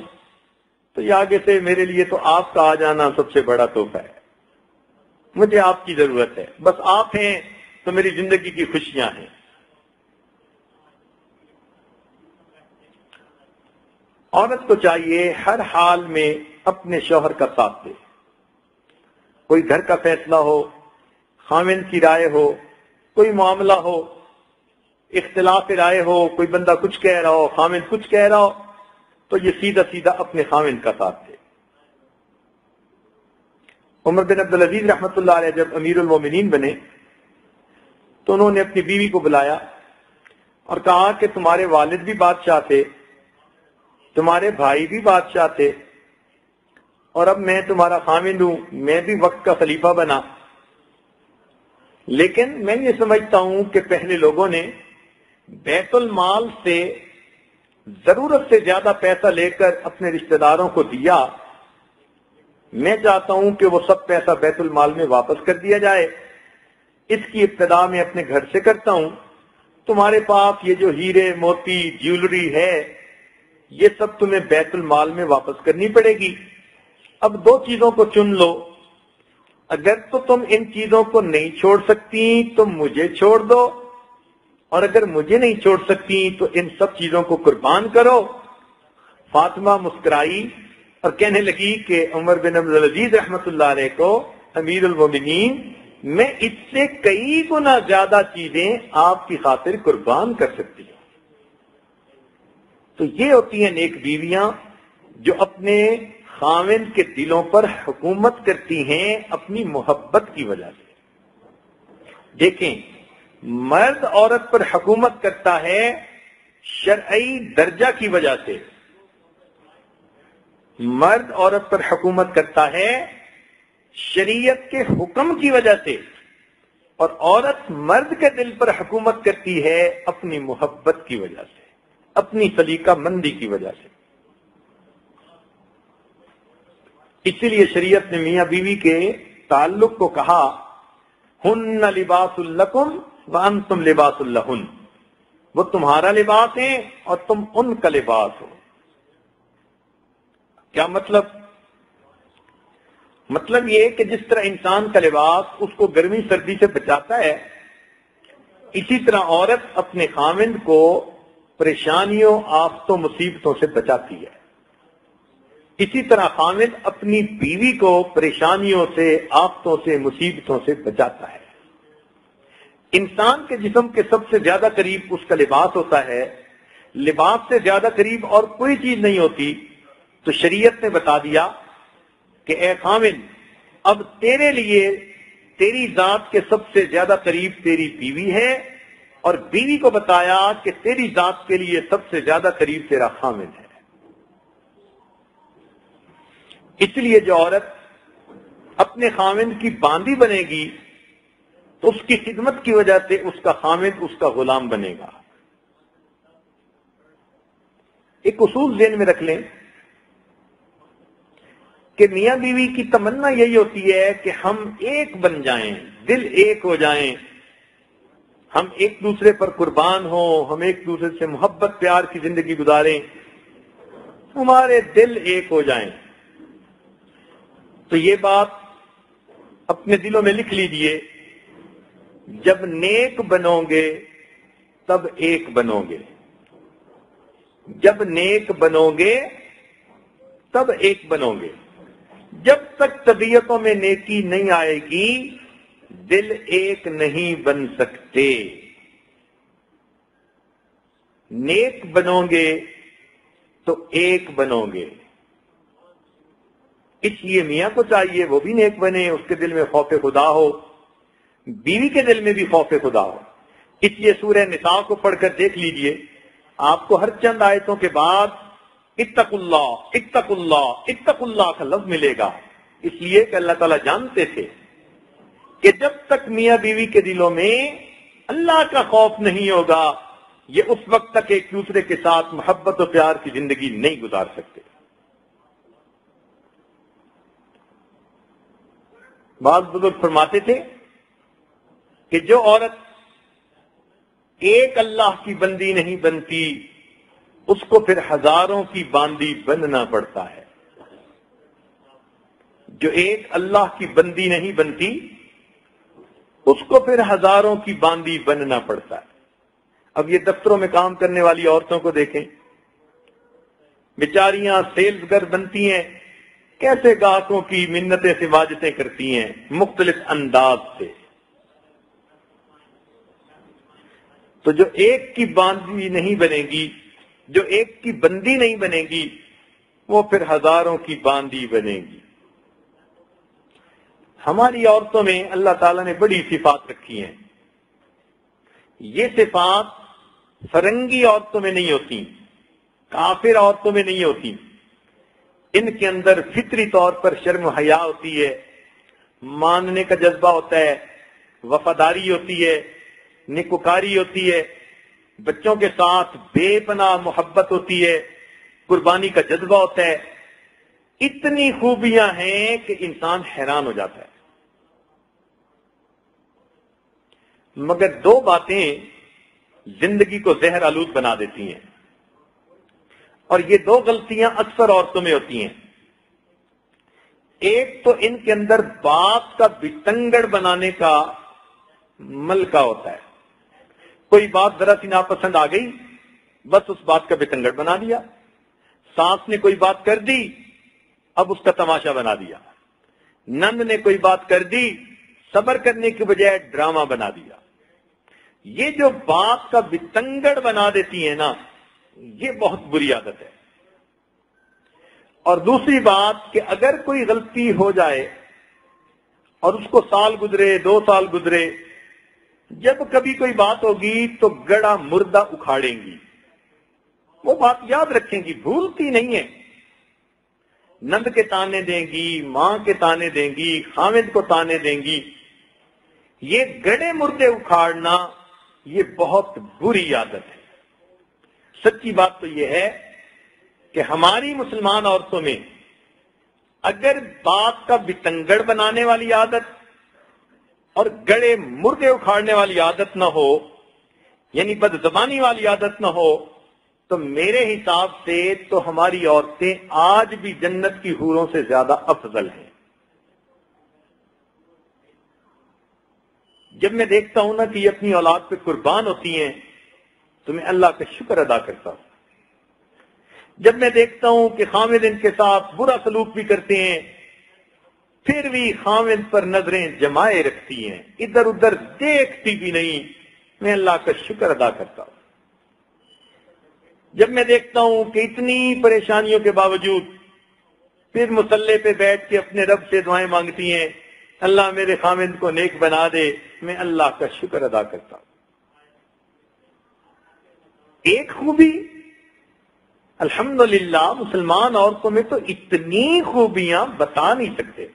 تو یہ آگے سے میرے لیے تو آپ کا آ جانا سب سے بڑا تحفہ ہے، مجھے آپ کی ضرورت ہے، بس آپ ہیں تو میری زندگی کی خوشیاں ہیں. عورت کو چاہیے ہر حال میں اپنے شوہر کا ساتھ دے. کوئی گھر کا فیصلہ ہو، خاوند کی رائے ہو، کوئی معاملہ ہو، اختلاف رائے ہو، کوئی بندہ کچھ کہہ رہا ہو، خاوند کچھ کہہ رہا ہو، تو یہ سیدھا سیدھا اپنے خاوند کا ساتھ دے. عمر بن عبدالعزیز رحمۃ اللہ علیہ جب امیر المومنین بنے تو انہوں نے اپنی بیوی کو بلایا اور کہا کہ تمہارے والد بھی بادشاہ تھے، تمہارے بھائی بھی بادشاہ تھے، اور اب میں تمہارا خاوند ہوں، میں بھی وقت کا خلیفہ بنا، لیکن میں یہ سمجھتا ہوں کہ پہلے لوگوں نے بیت المال سے ضرورت سے زیادہ پیسہ لے کر اپنے رشتہ داروں کو دیا. میں چاہتا ہوں کہ وہ سب پیسہ بیت المال میں واپس کر دیا جائے. اس کی ابتدا میں اپنے گھر سے کرتا ہوں. تمہارے پاس یہ جو ہیرے موتی جیولری ہے یہ سب تمہیں بیت المال میں واپس کرنی پڑے گی. اب دو چیزوں کو چن لو، اگر تو تم ان چیزوں کو نہیں چھوڑ سکتی تو مجھے چھوڑ دو، اور اگر مجھے نہیں چھوڑ سکتی تو ان سب چیزوں کو قربان کرو. فاطمہ مسکرائی اور کہنے لگی کہ عمر بن عبدالعزیز رحمۃ اللہ علیہ کو امیر المومنین میں اس سے کئی گنا زیادہ چیزیں آپ کی خاطر قربان کر سکتی ہوں. تو یہ ہوتی ہیں نیک بیویاں جو اپنے خاوند کے دلوں پر حکومت کرتی ہیں اپنی محبت کی وجہ سے. دیکھیں، مرد عورت پر حکومت کرتا ہے شرعی درجہ کی وجہ سے، مرد عورت پر حکومت کرتا ہے شریعت کے حکم کی وجہ سے، اور عورت مرد کے دل پر حکومت کرتی ہے اپنی محبت کی وجہ سے، اپنی سلیقہ مندی کی وجہ سے. اسی لیے شریعت نے میاں بیوی کے تعلق کو کہا ہن لباس لکم وانتم لباس لہن، وہ تمہارا لباس ہیں اور تم ان کا لباس ہو. کیا مطلب؟ مطلب یہ کہ جس طرح انسان کا لباس اس کو گرمی سردی سے بچاتا ہے، اسی طرح عورت اپنے خاوند کو پریشانیوں آفتوں مصیبتوں سے بچاتی ہے. اسی طرح خاوند اپنی بیوی کو پریشانیوں سے آفتوں سے مصیبتوں سے بچاتا ہے. انسان کے جسم کے سب سے زیادہ قریب اس کا لباس ہوتا ہے. لباس سے زیادہ قریب اور کوئی چیز نہیں ہوتی. تو شریعت نے بتا دیا کہ اے خامد، اب تیرے لیے تیری ذات کے سب سے زیادہ قریب تیری بیوی ہے، اور بیوی کو بتایا کہ تیری ذات کے لیے سب سے زیادہ قریب تیرا خامد ہے۔ اس لیے جو عورت اپنے خامد کی باندی بنے گی تو اس کی خدمت کی وجہ سے اس کا خامد اس کا غلام بنے گا۔ ایک اصول ذہن میں رکھ لیں کہ میاں بیوی کی تمنا یہی ہوتی ہے کہ ہم ایک بن جائیں، دل ایک ہو جائیں، ہم ایک دوسرے پر قربان ہوں، ہم ایک دوسرے سے محبت پیار کی زندگی گزاریں، ہمارے دل ایک ہو جائیں۔ تو یہ بات اپنے دلوں میں لکھ لیجئے، جب نیک بنو گے تب ایک بنو گے، جب نیک بنو گے تب ایک بنو گے۔ جب تک طبیعتوں میں نیکی نہیں آئے گی دل ایک نہیں بن سکتے۔ نیک بنو گے تو ایک بنو گے۔ اس لیے میاں کو چاہیے وہ بھی نیک بنے، اس کے دل میں خوف خدا ہو، بیوی کے دل میں بھی خوف خدا ہو۔ اس لیے سورہ نساء کو پڑھ کر دیکھ لیجئے، آپ کو ہر چند آیتوں کے بعد اتقوا اللہ اتقوا اللہ اتقوا اللہ کا لفظ ملے گا، اس لیے کہ اللہ تعالیٰ جانتے تھے کہ جب تک میاں بیوی کے دلوں میں اللہ کا خوف نہیں ہوگا یہ اس وقت تک ایک دوسرے کے ساتھ محبت و پیار کی زندگی نہیں گزار سکتے۔ بعض بزرگ فرماتے تھے کہ جو عورت ایک اللہ کی بندی نہیں بنتی اس کو پھر ہزاروں کی باندی بننا پڑتا ہے۔ جو ایک اللہ کی بندی نہیں بنتی اس کو پھر ہزاروں کی باندی بننا پڑتا ہے۔ اب یہ دفتروں میں کام کرنے والی عورتوں کو دیکھیں، بیچاریاں سیلز گر بنتی ہیں، کیسے گاہکوں کی منتیں سے واجتیں کرتی ہیں مختلف انداز سے۔ تو جو ایک کی باندی نہیں بنے گی، جو ایک کی بندی نہیں بنے گی، وہ پھر ہزاروں کی باندی بنے گی۔ ہماری عورتوں میں اللہ تعالیٰ نے بڑی صفات رکھی ہیں، یہ صفات فرنگی عورتوں میں نہیں ہوتی، کافر عورتوں میں نہیں ہوتی۔ ان کے اندر فطری طور پر شرم و حیا ہوتی ہے، ماننے کا جذبہ ہوتا ہے، وفاداری ہوتی ہے، نیکوکاری ہوتی ہے، بچوں کے ساتھ بے پناہ محبت ہوتی ہے، قربانی کا جذبہ ہوتا ہے۔ اتنی خوبیاں ہیں کہ انسان حیران ہو جاتا ہے۔ مگر دو باتیں زندگی کو زہر آلود بنا دیتی ہیں، اور یہ دو غلطیاں اکثر عورتوں میں ہوتی ہیں۔ ایک تو ان کے اندر بات کا بتنگڑ بنانے کا ملکہ ہوتا ہے، کوئی بات ذرا سی ناپسند آ گئی بس اس بات کا بتنگڑ بنا دیا، ساس نے کوئی بات کر دی اب اس کا تماشا بنا دیا، نند نے کوئی بات کر دی صبر کرنے کی بجائے ڈرامہ بنا دیا۔ یہ جو بات کا بتنگڑ بنا دیتی ہے نا، یہ بہت بری عادت ہے۔ اور دوسری بات کہ اگر کوئی غلطی ہو جائے اور اس کو سال گزرے 2 سال گزرے، جب کبھی کوئی بات ہوگی تو گڑا مردہ اکھاڑیں گی، وہ بات یاد رکھیں گی، بھولتی نہیں ہے۔ نند کے تانے دیں گی، ماں کے تانے دیں گی، خامد کو تانے دیں گی۔ یہ گڑے مردے اکھاڑنا یہ بہت بری عادت ہے۔ سچی بات تو یہ ہے کہ ہماری مسلمان عورتوں میں اگر بات کا بتنگڑ بنانے والی عادت اور گڑے مردے اکھاڑنے والی عادت نہ ہو، یعنی بد زبانی والی عادت نہ ہو، تو میرے حساب سے تو ہماری عورتیں آج بھی جنت کی حوروں سے زیادہ افضل ہیں۔ جب میں دیکھتا ہوں نا کہ یہ اپنی اولاد پہ قربان ہوتی ہیں تو میں اللہ کا شکر ادا کرتا ہوں۔ جب میں دیکھتا ہوں کہ خامد ان کے ساتھ برا سلوک بھی کرتے ہیں پھر بھی خامد پر نظریں جمائے رکھتی ہیں، ادھر ادھر دیکھتی بھی نہیں، میں اللہ کا شکر ادا کرتا ہوں۔ جب میں دیکھتا ہوں کہ اتنی پریشانیوں کے باوجود پھر مصلے پہ بیٹھ کے اپنے رب سے دعائیں مانگتی ہیں، اللہ میرے خامند کو نیک بنا دے، میں اللہ کا شکر ادا کرتا ہوں۔ ایک خوبی، الحمدللہ مسلمان عورتوں میں تو اتنی خوبیاں بتا نہیں سکتے،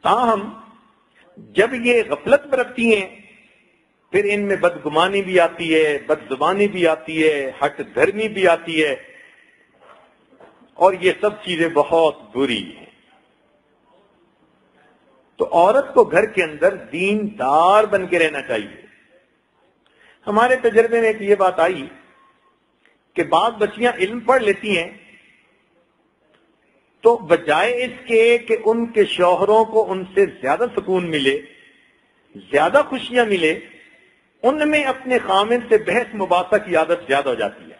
تاہم جب یہ غفلت برتتی ہیں پھر ان میں بدگمانی بھی آتی ہے، بد زبانی بھی آتی ہے، ہٹ دھرمی بھی آتی ہے، اور یہ سب چیزیں بہت بری ہیں۔ تو عورت کو گھر کے اندر دیندار بن کے رہنا چاہیے۔ ہمارے تجربے میں ایک یہ بات آئی کہ بعض بچیاں علم پڑھ لیتی ہیں تو بجائے اس کے کہ ان کے شوہروں کو ان سے زیادہ سکون ملے، زیادہ خوشیاں ملے، ان میں اپنے خامن سے بحث مباحثہ کی عادت زیادہ ہو جاتی ہے۔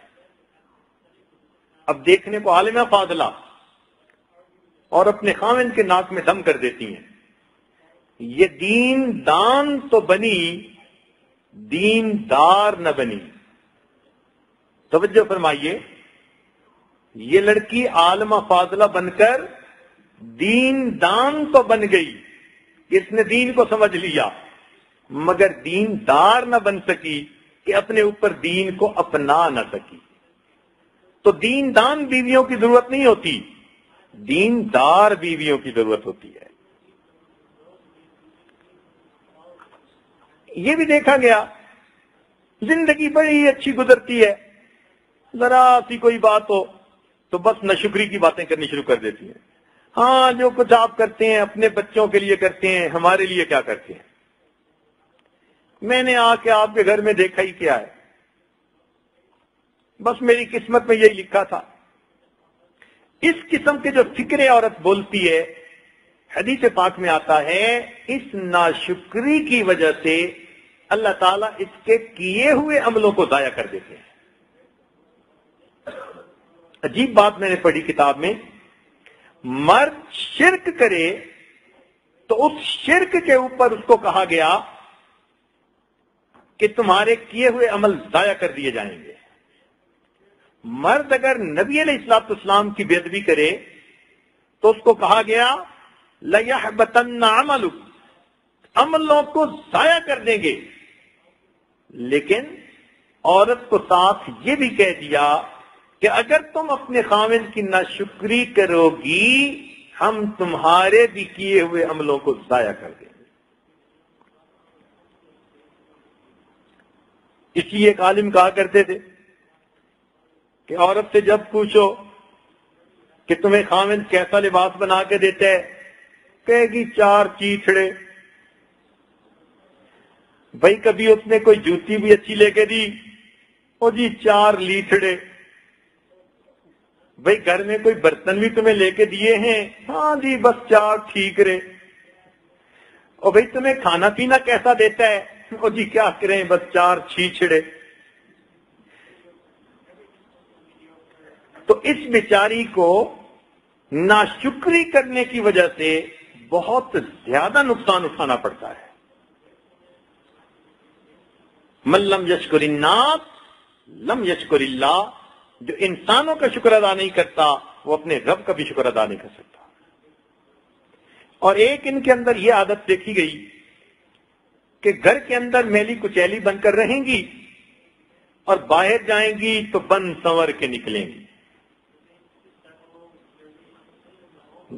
اب دیکھنے کو عالمہ فاضلہ اور اپنے خامن کے ناک میں دم کر دیتی ہیں۔ یہ دین دان تو بنی، دین دار نہ بنی۔ توجہ فرمائیے، یہ لڑکی عالمہ فاضلہ بن کر دین دان تو بن گئی، اس نے دین کو سمجھ لیا، مگر دین دار نہ بن سکی کہ اپنے اوپر دین کو اپنا نہ سکی۔ تو دین دان بیویوں کی ضرورت نہیں ہوتی، دین دار بیویوں کی ضرورت ہوتی ہے۔ یہ بھی دیکھا گیا، زندگی بڑی اچھی گزرتی ہے، ذرا سی کوئی بات ہو تو بس ناشکری کی باتیں کرنی شروع کر دیتی ہیں۔ ہاں جو کچھ آپ کرتے ہیں اپنے بچوں کے لیے کرتے ہیں، ہمارے لیے کیا کرتے ہیں؟ میں نے آ کے آپ کے گھر میں دیکھا ہی کیا ہے، بس میری قسمت میں یہی لکھا تھا۔ اس قسم کے جو فکرے عورت بولتی ہے، حدیث پاک میں آتا ہے اس ناشکری کی وجہ سے اللہ تعالیٰ اس کے کیے ہوئے عملوں کو ضائع کر دیتے ہیں۔ عجیب بات میں نے پڑھی کتاب میں، مرد شرک کرے تو اس شرک کے اوپر اس کو کہا گیا کہ تمہارے کیے ہوئے عمل ضائع کر دیے جائیں گے۔ مرد اگر نبی علیہ الصلوۃ والسلام کی بے ادبی کرے تو اس کو کہا گیا لَيَحْبَطَنَّ عَمَلُكَ، عملوں کو ضائع کر دیں گے۔ لیکن عورت کو ساتھ یہ بھی کہہ دیا کہ اگر تم اپنے خاوند کی ناشکری کرو گی ہم تمہارے بھی کیے ہوئے عملوں کو ضائع کر دیں گے۔ اس لیے ایک عالم کہا کرتے تھے کہ عورت سے جب پوچھو کہ تمہیں خاوند کیسا لباس بنا کے دیتا ہے، کہے گی 4 چیتھڑے۔ بھائی کبھی اس نے کوئی جوتی بھی اچھی لے کے دی، او جی 4 لیتھڑے۔ بھائی گھر میں کوئی برتن بھی تمہیں لے کے دیے ہیں، ہاں جی بس 4 ٹھیکرے۔ اور بھائی تمہیں کھانا پینا کیسا دیتا ہے، او جی کیا کریں بس 4 چھیچڑے۔ تو اس بیچاری کو ناشکری کرنے کی وجہ سے بہت زیادہ نقصان اٹھانا پڑتا ہے۔ من لم یشکر الناس لم یشکر اللہ، جو انسانوں کا شکر ادا نہیں کرتا وہ اپنے رب کا بھی شکر ادا نہیں کر سکتا۔ اور ایک ان کے اندر یہ عادت دیکھی گئی کہ گھر کے اندر میلی کچیلی بن کر رہیں گی اور باہر جائیں گی تو بن سنور کے نکلیں گی۔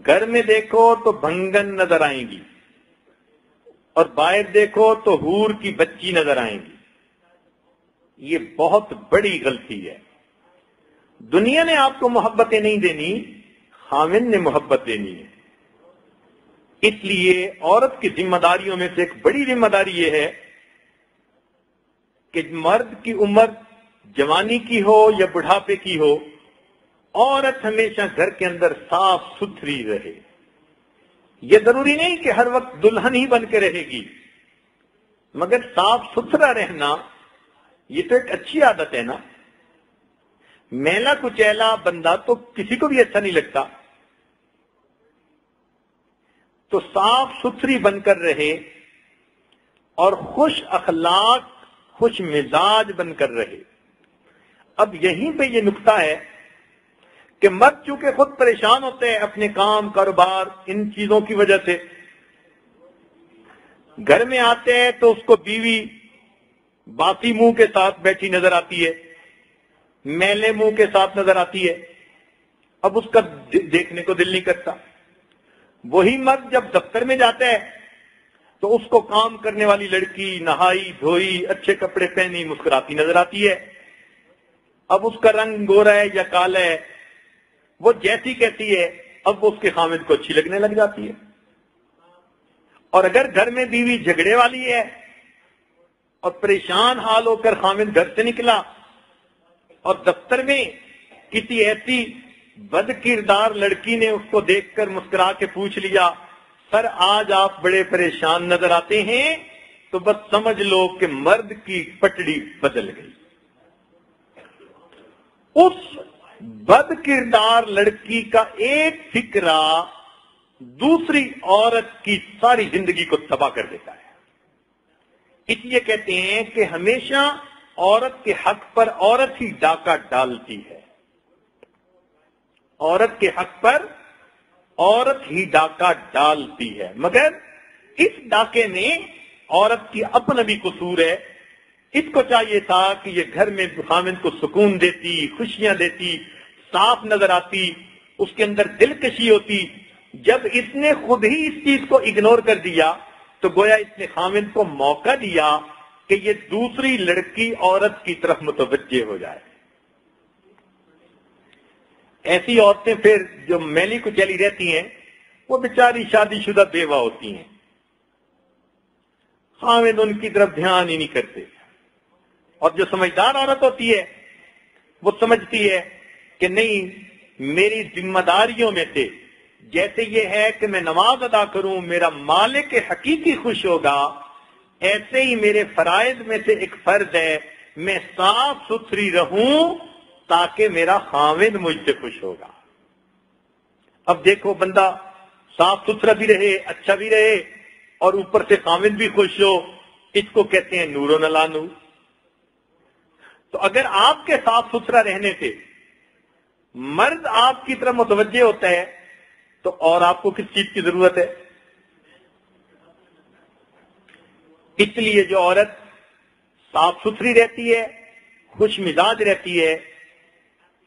گھر میں دیکھو تو بھنگن نظر آئیں گی اور باہر دیکھو تو حور کی بچی نظر آئیں گی۔ یہ بہت بڑی غلطی ہے۔ دنیا نے آپ کو محبتیں نہیں دینی، خاوند نے محبت دینی ہے۔ اس لیے عورت کی ذمہ داریوں میں سے ایک بڑی ذمہ داری یہ ہے کہ مرد کی عمر جوانی کی ہو یا بڑھاپے کی ہو، عورت ہمیشہ گھر کے اندر صاف ستھری رہے۔ یہ ضروری نہیں کہ ہر وقت دلہن ہی بن کے رہے گی، مگر صاف ستھرا رہنا یہ تو ایک اچھی عادت ہے نا۔ میلا کچیلا بندہ تو کسی کو بھی اچھا نہیں لگتا، تو صاف ستھری بن کر رہے اور خوش اخلاق خوش مزاج بن کر رہے۔ اب یہیں پہ یہ نقطہ ہے کہ مرد چونکہ خود پریشان ہوتے ہیں اپنے کام کاروبار ان چیزوں کی وجہ سے، گھر میں آتے ہیں تو اس کو بیوی باسی منہ کے ساتھ بیٹھی نظر آتی ہے، میلے منہ کے ساتھ نظر آتی ہے، اب اس کا دیکھنے کو دل نہیں کرتا۔ وہی مرد جب دفتر میں جاتا ہے تو اس کو کام کرنے والی لڑکی نہائی دھوئی اچھے کپڑے پہنی مسکراتی نظر آتی ہے، اب اس کا رنگ گورا ہے یا کالا ہے، وہ جیسی کہتی ہے اب وہ اس کے خامد کو اچھی لگنے لگ جاتی ہے۔ اور اگر گھر میں بیوی جھگڑے والی ہے اور پریشان حال ہو کر خامد گھر سے نکلا اور دفتر میں کسی ایسی بد کردار لڑکی نے اس کو دیکھ کر مسکرا کے پوچھ لیا سر آج آپ بڑے پریشان نظر آتے ہیں، تو بس سمجھ لو کہ مرد کی پٹڑی بدل گئی۔ اس بد کردار لڑکی کا ایک فکرہ دوسری عورت کی ساری زندگی کو تباہ کر دیتا ہے۔ اس لیے کہتے ہیں کہ ہمیشہ عورت کے حق پر عورت ہی ڈاکہ ڈالتی ہے، عورت کے حق پر عورت ہی ڈاکہ ڈالتی ہے، مگر اس ڈاکے میں عورت کی اپنا بھی قصور ہے۔ اس کو چاہیے تھا کہ یہ گھر میں خامند کو سکون دیتی، خوشیاں دیتی، صاف نظر آتی، اس کے اندر دلکشی ہوتی۔ جب اس نے خود ہی اس چیز کو اگنور کر دیا تو گویا اس نے خامند کو موقع دیا کہ یہ دوسری لڑکی عورت کی طرف متوجہ ہو جائے۔ ایسی عورتیں پھر جو میلی کچیلی رہتی ہیں وہ بیچاری شادی شدہ بیوہ ہوتی ہیں، خامد ان کی طرف دھیان ہی نہیں کرتے۔ اور جو سمجھدار عورت ہوتی ہے وہ سمجھتی ہے کہ نہیں، میری ذمہ داریوں میں سے جیسے یہ ہے کہ میں نماز ادا کروں میرا مالک حقیقی خوش ہوگا، ایسے ہی میرے فرائض میں سے ایک فرض ہے میں صاف ستھری رہوں تاکہ میرا خامد مجھ سے خوش ہوگا۔ اب دیکھو بندہ صاف ستھرا بھی رہے، اچھا بھی رہے اور اوپر سے خامد بھی خوش ہو، اس کو کہتے ہیں نور و نلا نور۔ تو اگر آپ کے صاف ستھرا رہنے سے مرد آپ کی طرف متوجہ ہوتا ہے تو اور آپ کو کس چیز کی ضرورت ہے؟ اس لیے جو عورت صاف ستھری رہتی ہے، خوش مزاج رہتی ہے،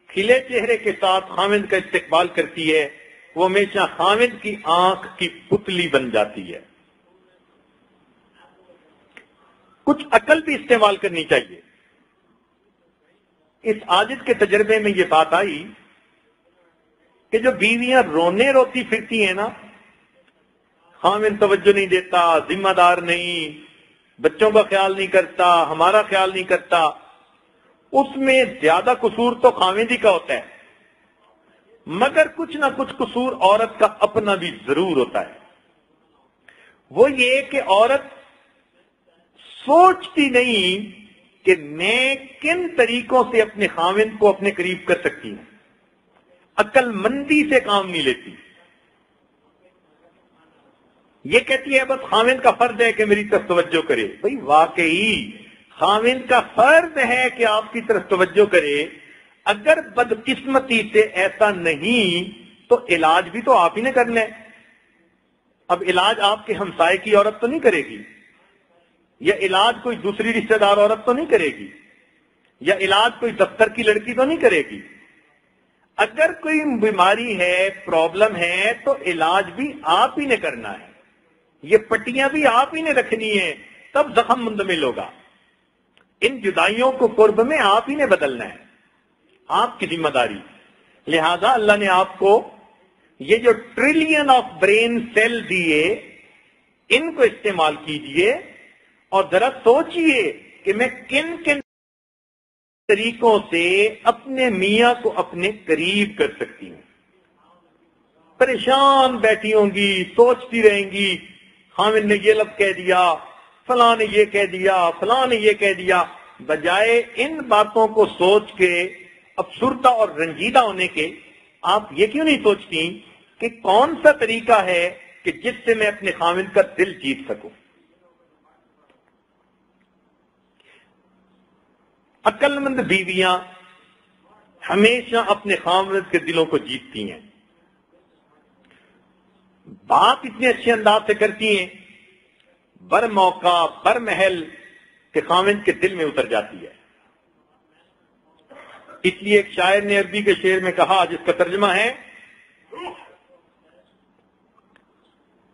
کھلے چہرے کے ساتھ خامد کا استقبال کرتی ہے، وہ ہمیشہ خامد کی آنکھ کی پتلی بن جاتی ہے۔ کچھ عقل بھی استعمال کرنی چاہیے۔ اس عاجز کے تجربے میں یہ بات آئی کہ جو بیویاں رونے روتی پھرتی ہیں نا، خامد توجہ نہیں دیتا، ذمہ دار نہیں، بچوں کا خیال نہیں کرتا، ہمارا خیال نہیں کرتا، اس میں زیادہ قصور تو خامد ہی کا ہوتا ہے، مگر کچھ نہ کچھ قصور عورت کا اپنا بھی ضرور ہوتا ہے۔ وہ یہ کہ عورت سوچتی نہیں کہ میں کن طریقوں سے اپنے خامد کو اپنے قریب کر سکتی ہوں، عقل مندی سے کام نہیں لیتی۔ یہ کہتی ہے بس خامد کا فرض ہے کہ میری طرف توجہ کرے۔ بھئی واقعی خامد کا فرض ہے کہ آپ کی طرف توجہ کرے، اگر بدقسمتی سے ایسا نہیں تو علاج بھی تو آپ ہی نے کرنا ہے۔ اب علاج آپ کے ہمسائے کی عورت تو نہیں کرے گی، یا علاج کوئی دوسری رشتہ دار عورت تو نہیں کرے گی، یا علاج کوئی دفتر کی لڑکی تو نہیں کرے گی۔ اگر کوئی بیماری ہے، پرابلم ہے، تو علاج بھی آپ ہی نے کرنا ہے، یہ پٹیاں بھی آپ ہی نے رکھنی ہے، تب زخم مندمل ہوگا۔ ان جدائیوں کو قرب میں آپ ہی نے بدلنا ہے، آپ کی ذمہ داری۔ لہذا اللہ نے آپ کو یہ جو ٹریلین آف برین سیل دیے، ان کو استعمال کیجئے اور ذرا سوچئے کہ میں کن کن طریقوں سے اپنے میاں کو اپنے قریب کر سکتی ہوں۔ پریشان بیٹھی ہوں گی، سوچتی رہیں گی، خامد نے یہ لفظ کہہ دیا، فلاں نے یہ کہہ دیا، فلاں نے یہ کہہ دیا، بجائے ان باتوں کو سوچ کے افسردہ اور رنجیدہ ہونے کے آپ یہ کیوں نہیں سوچتی کہ کون سا طریقہ ہے کہ جس سے میں اپنے خامد کا دل جیت سکوں۔ عقل مند بیویاں ہمیشہ اپنے خاوند کے دلوں کو جیتتی ہیں، بات اتنے اچھے انداز سے کرتی ہیں، بر موقع بر محل کہ خاوند کے دل میں اتر جاتی ہے۔ اس لیے ایک شاعر نے عربی کے شعر میں کہا، جس کا ترجمہ ہے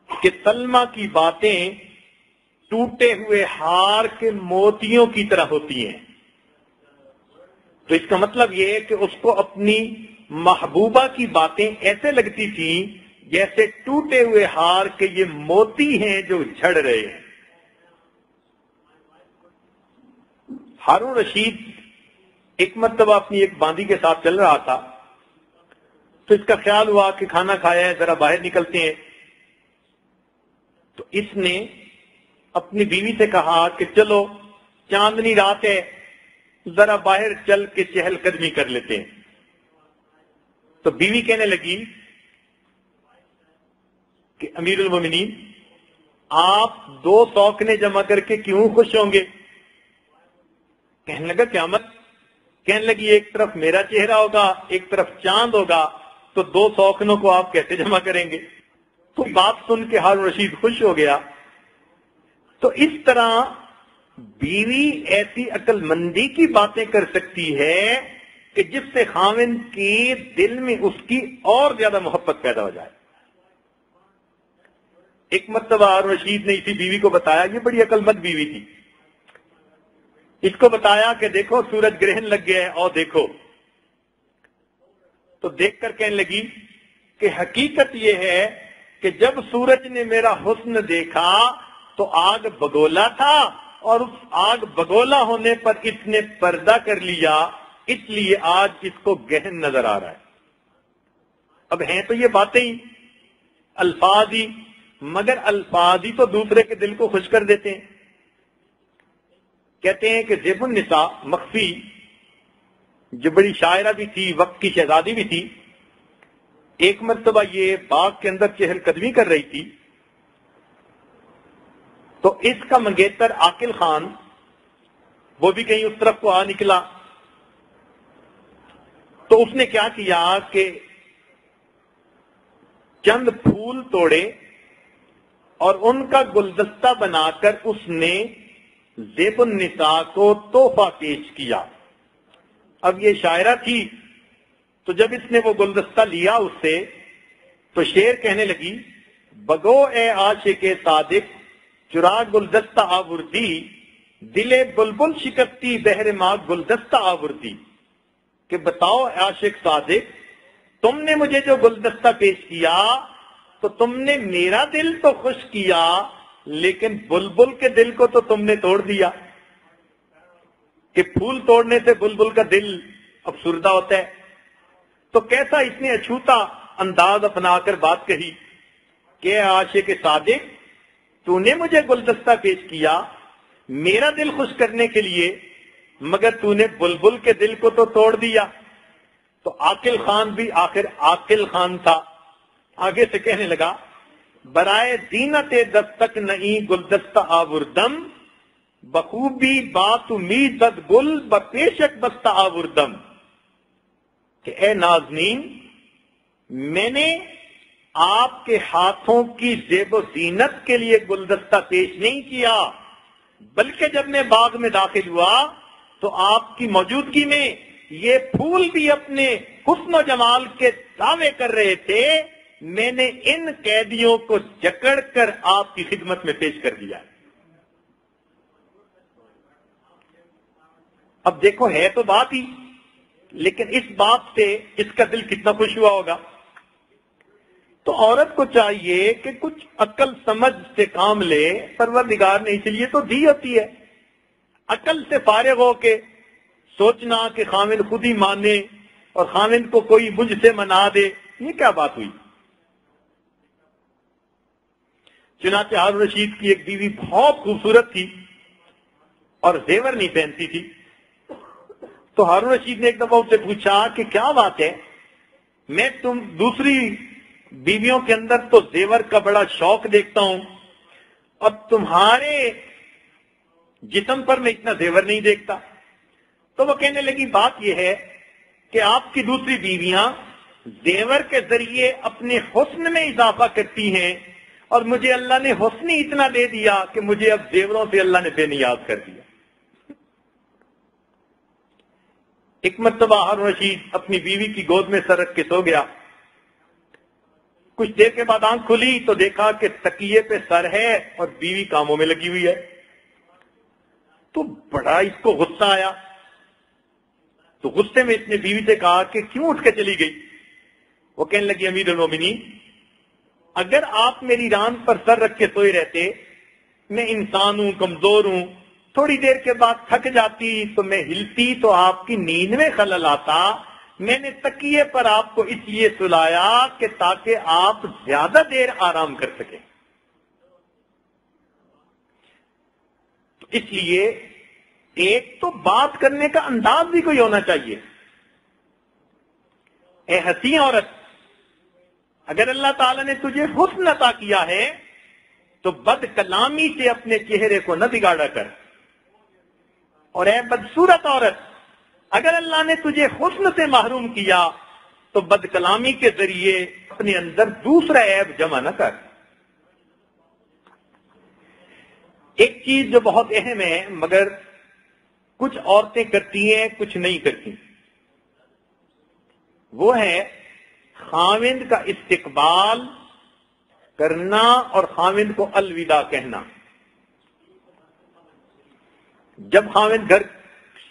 کہ سلمہ کی باتیں ٹوٹے ہوئے ہار کے موتیوں کی طرح ہوتی ہیں۔ تو اس کا مطلب یہ ہے کہ اس کو اپنی محبوبہ کی باتیں ایسے لگتی تھیں جیسے ٹوٹے ہوئے ہار کے یہ موتی ہیں جو جھڑ رہے ہیں۔ ہارون رشید ایک مرتبہ اپنی ایک باندی کے ساتھ چل رہا تھا، تو اس کا خیال ہوا کہ کھانا کھایا ہے، ذرا باہر نکلتے ہیں۔ تو اس نے اپنی بیوی سے کہا کہ چلو چاندنی رات ہے، ذرا باہر چل کے چہل قدمی کر لیتے ہیں۔ تو بیوی کہنے لگی کہ امیر المومنین، آپ 2 سوکنے جمع کر کے کیوں خوش ہوں گے؟ کہنے لگا قیامت، کہنے لگی ایک طرف میرا چہرہ ہوگا، ایک طرف چاند ہوگا، تو 2 سوکنوں کو آپ کیسے جمع کریں گے؟ تو بات سن کے ہارون رشید خوش ہو گیا۔ تو اس طرح بیوی ایسی عقل مندی کی باتیں کر سکتی ہے کہ جس سے خاوند کے دل میں اس کی اور زیادہ محبت پیدا ہو جائے۔ ایک مرتبہ ہارون رشید نے اسی بیوی کو بتایا، یہ بڑی عقل مند بیوی تھی، اس کو بتایا کہ دیکھو سورج گرہن لگ گیا ہے، اور دیکھو۔ تو دیکھ کر کہنے لگی کہ حقیقت یہ ہے کہ جب سورج نے میرا حسن دیکھا تو آگ بگولا تھا، اور اس آگ بگولا ہونے پر اس نے پردہ کر لیا، اس لیے آج اس کو گہن نظر آ رہا ہے۔ اب ہیں تو یہ باتیں ہی، الفاظ ہی، مگر الفاظ ہی تو دوسرے کے دل کو خوش کر دیتے ہیں۔ کہتے ہیں کہ زیب النساء مخفی، جو بڑی شاعرہ بھی تھی، وقت کی شہزادی بھی تھی، ایک مرتبہ یہ باغ کے اندر چہل قدمی کر رہی تھی، تو اس کا منگیتر عاقل خان وہ بھی کہیں اس طرف کو آ نکلا۔ تو اس نے کیا کیا کہ چند پھول توڑے اور ان کا گلدستہ بنا کر اس نے زیب النساء کو تحفہ پیش کیا۔ اب یہ شاعرہ تھی، تو جب اس نے وہ گلدستہ لیا اس سے، تو شعر کہنے لگی، بگو اے عاشق صادق چرا گلدستہ آوردی، دل بلبل شکستی بہر ماں گلدستہ آوردی۔ کہ بتاؤ عاشق صادق، تم نے مجھے جو گلدستہ پیش کیا تو تم نے میرا دل تو خوش کیا، لیکن بلبل کے دل کو تو تم نے توڑ دیا۔ کہ پھول توڑنے سے بلبل کا دل افسردہ ہوتا ہے۔ تو کیسا اس نے اچھوتا انداز اپنا کر بات کہی کہ عاشق صادق، تو نے مجھے گلدستہ پیش کیا میرا دل خوش کرنے کے لیے، مگر تو نے بلبل کے دل کو تو توڑ دیا۔ تو عاقل خان بھی آخر عاقل خان تھا، آگے سے کہنے لگا، برائے زینت دستک نہیں گلدستہ آوردم، بخوبی بات امید بد گل بپیشک بستہ آوردم۔ کہ اے ناظرین، میں نے آپ کے ہاتھوں کی زیب و زینت کے لیے گلدستہ پیش نہیں کیا، بلکہ جب میں باغ میں داخل ہوا تو آپ کی موجودگی میں یہ پھول بھی اپنے حسن و جمال کے دعوے کر رہے تھے، میں نے ان قیدیوں کو جکڑ کر آپ کی خدمت میں پیش کر دیا۔ اب دیکھو ہے تو بات ہی، لیکن اس بات سے اس کا دل کتنا خوش ہوا ہوگا۔ تو عورت کو چاہیے کہ کچھ عقل سمجھ سے کام لے، پروردگار نے اس لیے تو دی ہوتی ہے۔ عقل سے فارغ ہو کے سوچنا کہ خاوند خود ہی مانے اور خاوند کو کوئی مجھ سے منا دے، یہ کیا بات ہوئی؟ چنانچہ ہارون رشید کی ایک بیوی بہت خوبصورت تھی اور زیور نہیں پہنتی تھی۔ تو ہارون رشید نے ایک دفعہ اس سے پوچھا کہ کیا بات ہے، میں تم دوسری بیویوں کے اندر تو زیور کا بڑا شوق دیکھتا ہوں، اور تمہارے جسم پر میں اتنا زیور نہیں دیکھتا۔ تو وہ کہنے لگی بات یہ ہے کہ آپ کی دوسری بیویاں زیور کے ذریعے اپنے حسن میں اضافہ کرتی ہیں، اور مجھے اللہ نے حسن ہی اتنا دے دیا کہ مجھے اب زیوروں سے اللہ نے بے نیاز کر دیا۔ ایک مرتبہ ہارون رشید اپنی بیوی کی گود میں سر رکھ کے سو گیا۔ کچھ دیر کے بعد آنکھ کھلی تو دیکھا کہ تکیے پہ سر ہے اور بیوی کاموں میں لگی ہوئی ہے۔ تو بڑا اس کو غصہ آیا، تو غصے میں اس نے بیوی سے کہا کہ کیوں اٹھ کے چلی گئی؟ وہ کہنے لگی امیر المومنین، اگر آپ میری ران پر سر رکھ کے سوئے رہتے، میں انسان ہوں، کمزور ہوں، تھوڑی دیر کے بعد تھک جاتی تو میں ہلتی تو آپ کی نیند میں خلل آتا۔ میں نے تکیے پر آپ کو اس لیے سلایا کہ تاکہ آپ زیادہ دیر آرام کر سکیں۔ تو اس لیے ایک تو بات کرنے کا انداز بھی کوئی ہونا چاہیے۔ اے حسین عورت، اگر اللہ تعالیٰ نے تجھے حسن عطا کیا ہے تو بد کلامی سے اپنے چہرے کو نہ بگاڑا کر، اور اے بدصورت عورت، اگر اللہ نے تجھے حسن سے محروم کیا تو بد کلامی کے ذریعے اپنے اندر دوسرا عیب جمع نہ کر۔ ایک چیز جو بہت اہم ہے مگر کچھ عورتیں کرتی ہیں کچھ نہیں کرتی، وہ ہے خاوند کا استقبال کرنا اور خاوند کو الوداع کہنا۔ جب خاوند گھر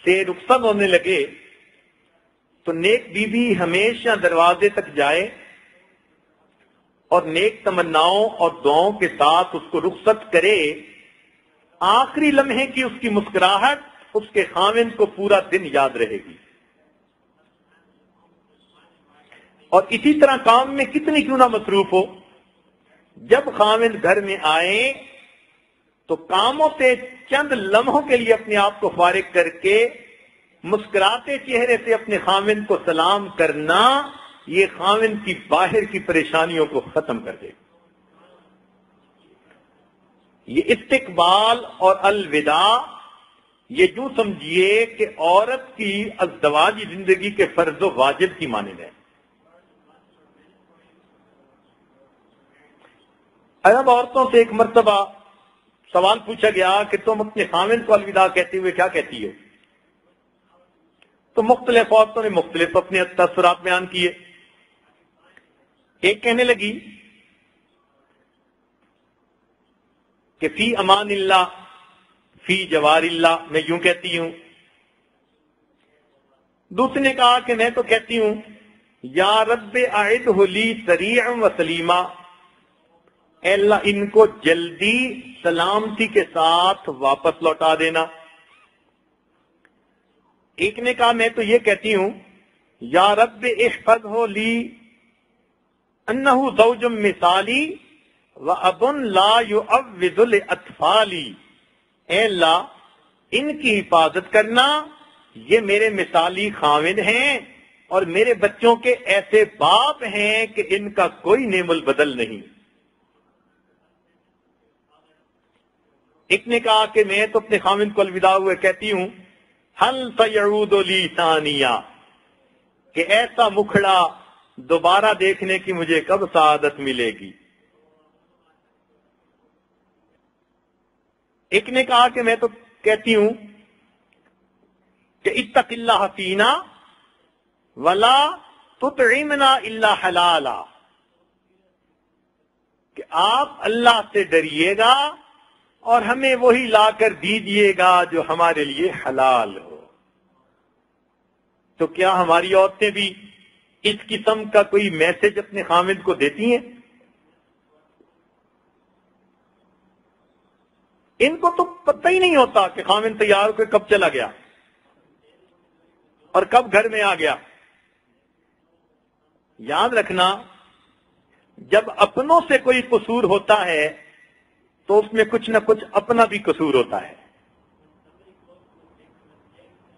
سے رخصت ہونے لگے تو نیک بیوی ہمیشہ دروازے تک جائے اور نیک تمناؤں اور دعاؤں کے ساتھ اس کو رخصت کرے۔ آخری لمحے کی اس کی مسکراہٹ اس کے خاوند کو پورا دن یاد رہے گی۔ اور اسی طرح کام میں کتنی کیوں نہ مصروف ہو، جب خاوند گھر میں آئے تو کاموں سے چند لمحوں کے لیے اپنے آپ کو فارغ کر کے مسکراتے چہرے سے اپنے خاوند کو سلام کرنا، یہ خاوند کی باہر کی پریشانیوں کو ختم کر دے۔ یہ استقبال اور الوداع، یہ یوں سمجھیے کہ عورت کی ازدواجی زندگی کے فرض و واجب کی مانند ہے۔ عرب عورتوں سے ایک مرتبہ سوال پوچھا گیا کہ تم اپنے خاوند کو الوداع کہتے ہوئے کیا کہتی ہو؟ تو مختلف عورتوں نے مختلف اپنے تاثرات بیان کیے۔ ایک کہنے لگی کہ فی امان اللہ فی جوار اللہ، میں یوں کہتی ہوں۔ دوسرے نے کہا کہ میں تو کہتی ہوں یا رب اعدہ لی سریعا و سلیما، اے اللہ ان کو جلدی سلامتی کے ساتھ واپس لوٹا دینا۔ ایک نے کہا میں تو یہ کہتی ہوں یا رب احفظہ لی انہ زوج مثالی و اب لا یعوض لاطفالی، اے اللہ ان کی حفاظت کرنا، یہ میرے مثالی خاوند ہیں اور میرے بچوں کے ایسے باپ ہیں کہ ان کا کوئی نعم البدل نہیں۔ ایک نے کہا کہ میں تو اپنے خاوند کو الوداع ہوئے کہتی ہوں حل سیعود لی ثانیہ، کہ ایسا مکھڑا دوبارہ دیکھنے کی مجھے کب سعادت ملے گی۔ ایک نے کہا کہ میں تو کہتی ہوں کہ اتق اللہ فینا ولا تطعمنا الا حلالا، کہ آپ اللہ سے ڈریے گا اور ہمیں وہی لا کر دیجیے گا جو ہمارے لیے حلال ہو۔ تو کیا ہماری عورتیں بھی اس قسم کا کوئی میسج اپنے خاوند کو دیتی ہیں؟ ان کو تو پتہ ہی نہیں ہوتا کہ خاوند تیار ہو کے کب چلا گیا اور کب گھر میں آ گیا۔ یاد رکھنا، جب اپنوں سے کوئی قصور ہوتا ہے تو اس میں کچھ نہ کچھ اپنا بھی قصور ہوتا ہے۔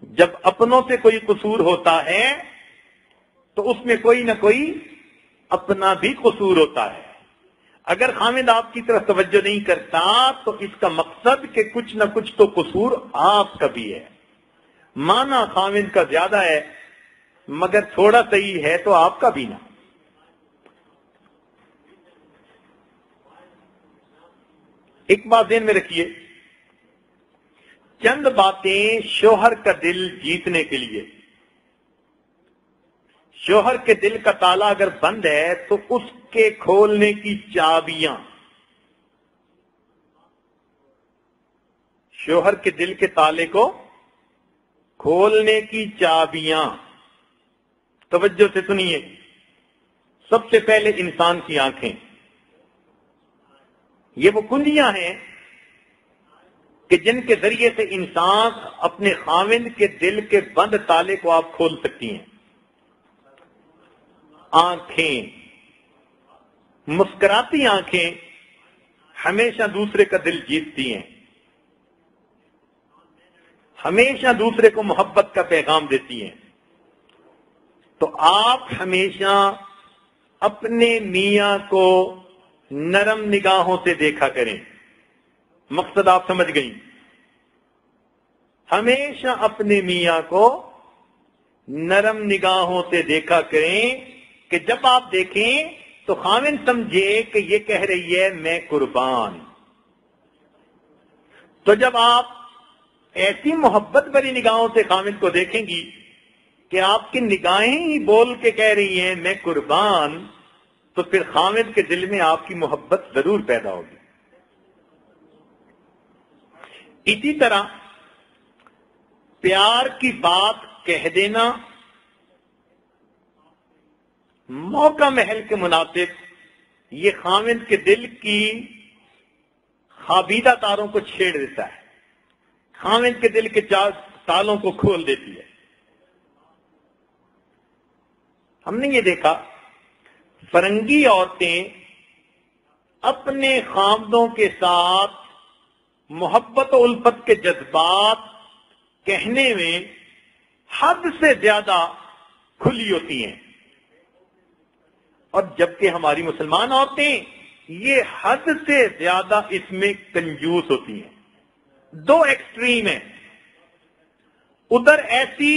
جب اپنوں سے کوئی قصور ہوتا ہے تو اس میں کوئی نہ کوئی اپنا بھی قصور ہوتا ہے۔ اگر خاوند آپ کی طرف توجہ نہیں کرتا تو اس کا مقصد کہ کچھ نہ کچھ تو قصور آپ کا بھی ہے۔ مانا خاوند کا زیادہ ہے مگر تھوڑا صحیح ہے تو آپ کا بھی نہ. ایک بات ذہن میں رکھیے، چند باتیں شوہر کا دل جیتنے کے لیے. شوہر کے دل کا تالا اگر بند ہے تو اس کے کھولنے کی چابیاں، شوہر کے دل کے تالے کو کھولنے کی چابیاں، توجہ سے سنیے. سب سے پہلے انسان کی آنکھیں، یہ وہ کنجیاں ہیں کہ جن کے ذریعے سے انسان اپنے خاوند کے دل کے بند تالے کو آپ کھول سکتی ہیں. آنکھیں، مسکراتی آنکھیں ہمیشہ دوسرے کا دل جیتتی ہیں، ہمیشہ دوسرے کو محبت کا پیغام دیتی ہیں. تو آپ ہمیشہ اپنے میاں کو نرم نگاہوں سے دیکھا کریں. مقصد آپ سمجھ گئیں؟ ہمیشہ اپنے میاں کو نرم نگاہوں سے دیکھا کریں کہ جب آپ دیکھیں تو خاوند سمجھے کہ یہ کہہ رہی ہے میں قربان. تو جب آپ ایسی محبت بھری نگاہوں سے خاوند کو دیکھیں گی کہ آپ کی نگاہیں ہی بول کے کہہ رہی ہیں میں قربان، تو پھر خاوند کے دل میں آپ کی محبت ضرور پیدا ہوگی. اسی طرح پیار کی بات کہہ دینا موقع محل کے مناسب، یہ خاوند کے دل کی خوابیدہ تاروں کو چھیڑ دیتا ہے، خاوند کے دل کے تالوں کو کھول دیتی ہے. ہم نے یہ دیکھا فرنگی عورتیں اپنے خاوندوں کے ساتھ محبت و الفت کے جذبات کہنے میں حد سے زیادہ کھلی ہوتی ہیں، اور جبکہ ہماری مسلمان عورتیں یہ حد سے زیادہ اس میں کنجوس ہوتی ہیں. دو ایکسٹریم ہیں، ادھر ایسی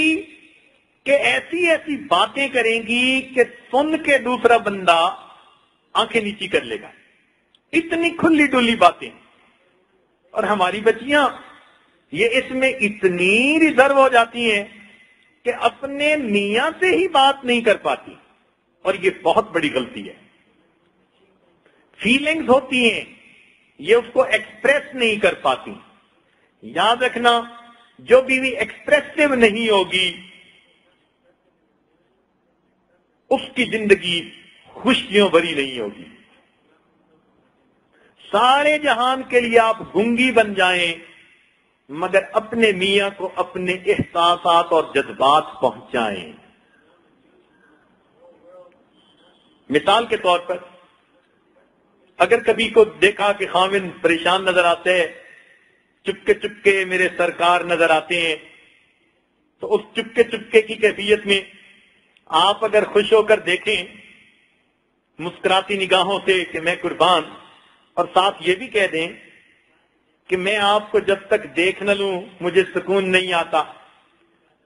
کہ ایسی باتیں کریں گی کہ سن کے دوسرا بندہ آنکھیں نیچی کر لے گا، اتنی کھلی ڈلی باتیں. اور ہماری بچیاں یہ اس میں اتنی ریزرو ہو جاتی ہیں کہ اپنے میاں سے ہی بات نہیں کر پاتی، اور یہ بہت بڑی غلطی ہے. فیلنگز ہوتی ہیں، یہ اس کو ایکسپریس نہیں کر پاتی. یاد رکھنا، جو بیوی ایکسپریسو نہیں ہوگی اس کی زندگی خوشیوں بھری نہیں ہوگی. سارے جہان کے لیے آپ گنگی بن جائیں مگر اپنے میاں کو اپنے احساسات اور جذبات پہنچائیں. مثال کے طور پر اگر کبھی کو دیکھا کہ خاوند پریشان نظر آتے ہیں، چپکے چپکے میرے سرکار نظر آتے ہیں، تو اس چپکے چپکے کی کیفیت میں آپ اگر خوش ہو کر دیکھیں مسکراتی نگاہوں سے کہ میں قربان، اور ساتھ یہ بھی کہہ دیں کہ میں آپ کو جب تک دیکھ نہ لوں مجھے سکون نہیں آتا.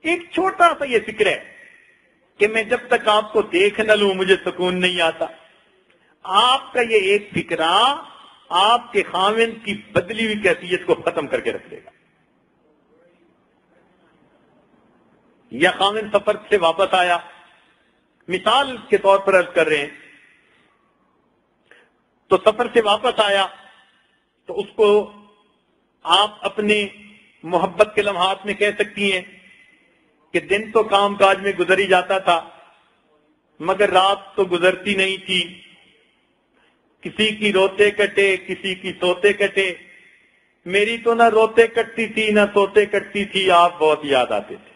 ایک چھوٹا سا یہ فکر ہے کہ میں جب تک آپ کو دیکھ نہ لوں مجھے سکون نہیں آتا. آپ کا یہ ایک فکرہ آپ کے خاوند کی بدلی ہوئی کیفیت کو ختم کر کے رکھ دے گا. یا خاوند سفر سے واپس آیا، مثال کے طور پر عرض کر رہے ہیں، تو سفر سے واپس آیا تو اس کو آپ اپنے محبت کے لمحات میں کہہ سکتی ہیں کہ دن تو کام کاج میں گزر ہی جاتا تھا مگر رات تو گزرتی نہیں تھی، کسی کی روتے کٹے کسی کی سوتے کٹے، میری تو نہ روتے کٹتی تھی نہ سوتے کٹتی تھی، آپ بہت یاد آتے تھے.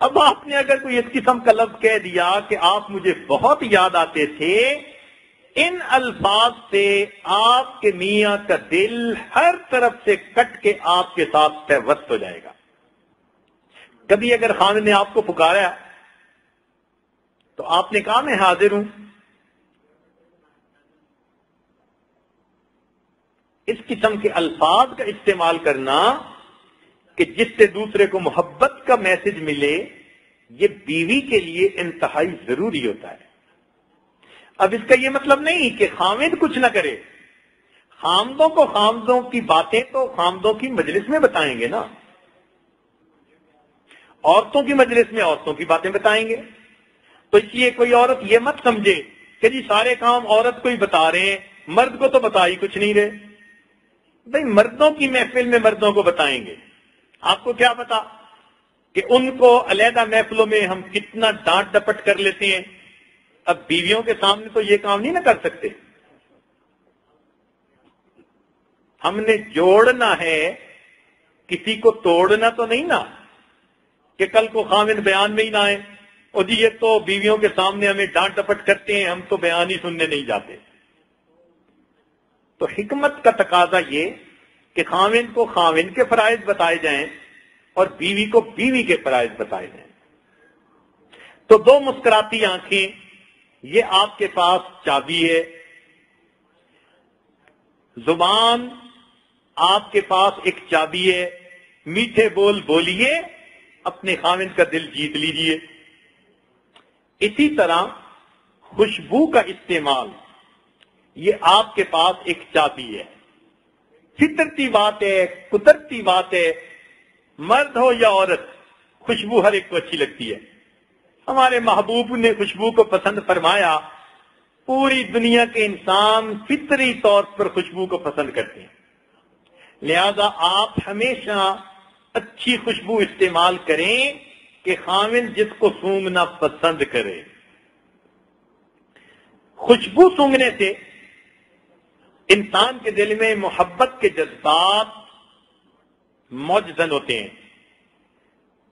اب آپ نے اگر کوئی اس قسم کا لفظ کہہ دیا کہ آپ مجھے بہت یاد آتے تھے، ان الفاظ سے آپ کے میاں کا دل ہر طرف سے کٹ کے آپ کے ساتھ پیوست ہو جائے گا. کبھی اگر خاوند نے آپ کو پکارا تو آپ نے کہا میں حاضر ہوں، اس قسم کے الفاظ کا استعمال کرنا کہ جس سے دوسرے کو محبت کا میسج ملے، یہ بیوی کے لیے انتہائی ضروری ہوتا ہے۔ اب اس کا یہ مطلب نہیں کہ خامد کچھ نہ کرے، خامدوں کو خامدوں کی باتیں تو خامدوں کی مجلس میں بتائیں گے نا، عورتوں کی مجلس میں عورتوں کی باتیں بتائیں گے۔ تو اس لیے کوئی عورت یہ مت سمجھے کہ جی سارے کام عورت کو ہی بتا رہے ہیں، مرد کو تو بتا ہی کچھ نہیں رہے۔ بھئی مردوں کی محفل میں مردوں کو بتائیں گے، آپ کو کیا پتا کہ ان کو علیحدہ محفلوں میں ہم کتنا ڈانٹ ڈپٹ کر لیتے ہیں۔ اب بیویوں کے سامنے تو یہ کام نہیں نہ کر سکتے۔ ہم نے جوڑنا ہے، کسی کو توڑنا تو نہیں نا، کہ کل کو خامد بیان میں ہی نہ آئے اور جی یہ تو بیویوں کے سامنے ہمیں ڈانٹ ڈپٹ کرتے ہیں، ہم تو بیان ہی سننے نہیں جاتے۔ تو حکمت کا تقاضا یہ کہ خاوند کو خاوند کے فرائض بتائے جائیں اور بیوی کو بیوی کے فرائض بتائے جائیں۔ تو دو مسکراتی آنکھیں، یہ آپ کے پاس چابی ہے۔ زبان آپ کے پاس ایک چابی ہے، میٹھے بول بولیے، اپنے خاوند کا دل جیت لیجئے۔ اسی طرح خوشبو کا استعمال، یہ آپ کے پاس ایک چابی ہے۔ فطرتی بات ہے، قدرتی بات ہے، مرد ہو یا عورت، خوشبو ہر ایک کو اچھی لگتی ہے۔ ہمارے محبوب نے خوشبو کو پسند فرمایا، پوری دنیا کے انسان فطری طور پر خوشبو کو پسند کرتے ہیں، لہذا آپ ہمیشہ اچھی خوشبو استعمال کریں کہ خاوند جس کو سونگنا پسند کرے۔ خوشبو سونگنے سے انسان کے دل میں محبت کے جذبات موجزن ہوتے ہیں۔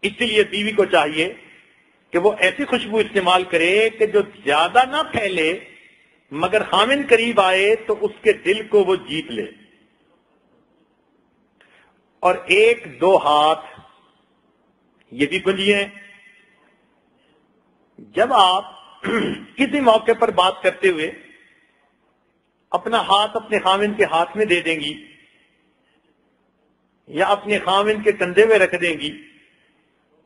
اس لیے بیوی کو چاہیے کہ وہ ایسی خوشبو استعمال کرے کہ جو زیادہ نہ پھیلے مگر خاوند قریب آئے تو اس کے دل کو وہ جیت لے۔ اور ایک دو ہاتھ یہ بھی گنجی ہیں۔ جب آپ کسی موقع پر بات کرتے ہوئے اپنا ہاتھ اپنے خاوند کے ہاتھ میں دے دیں گی یا اپنے خاوند کے کندھے میں رکھ دیں گی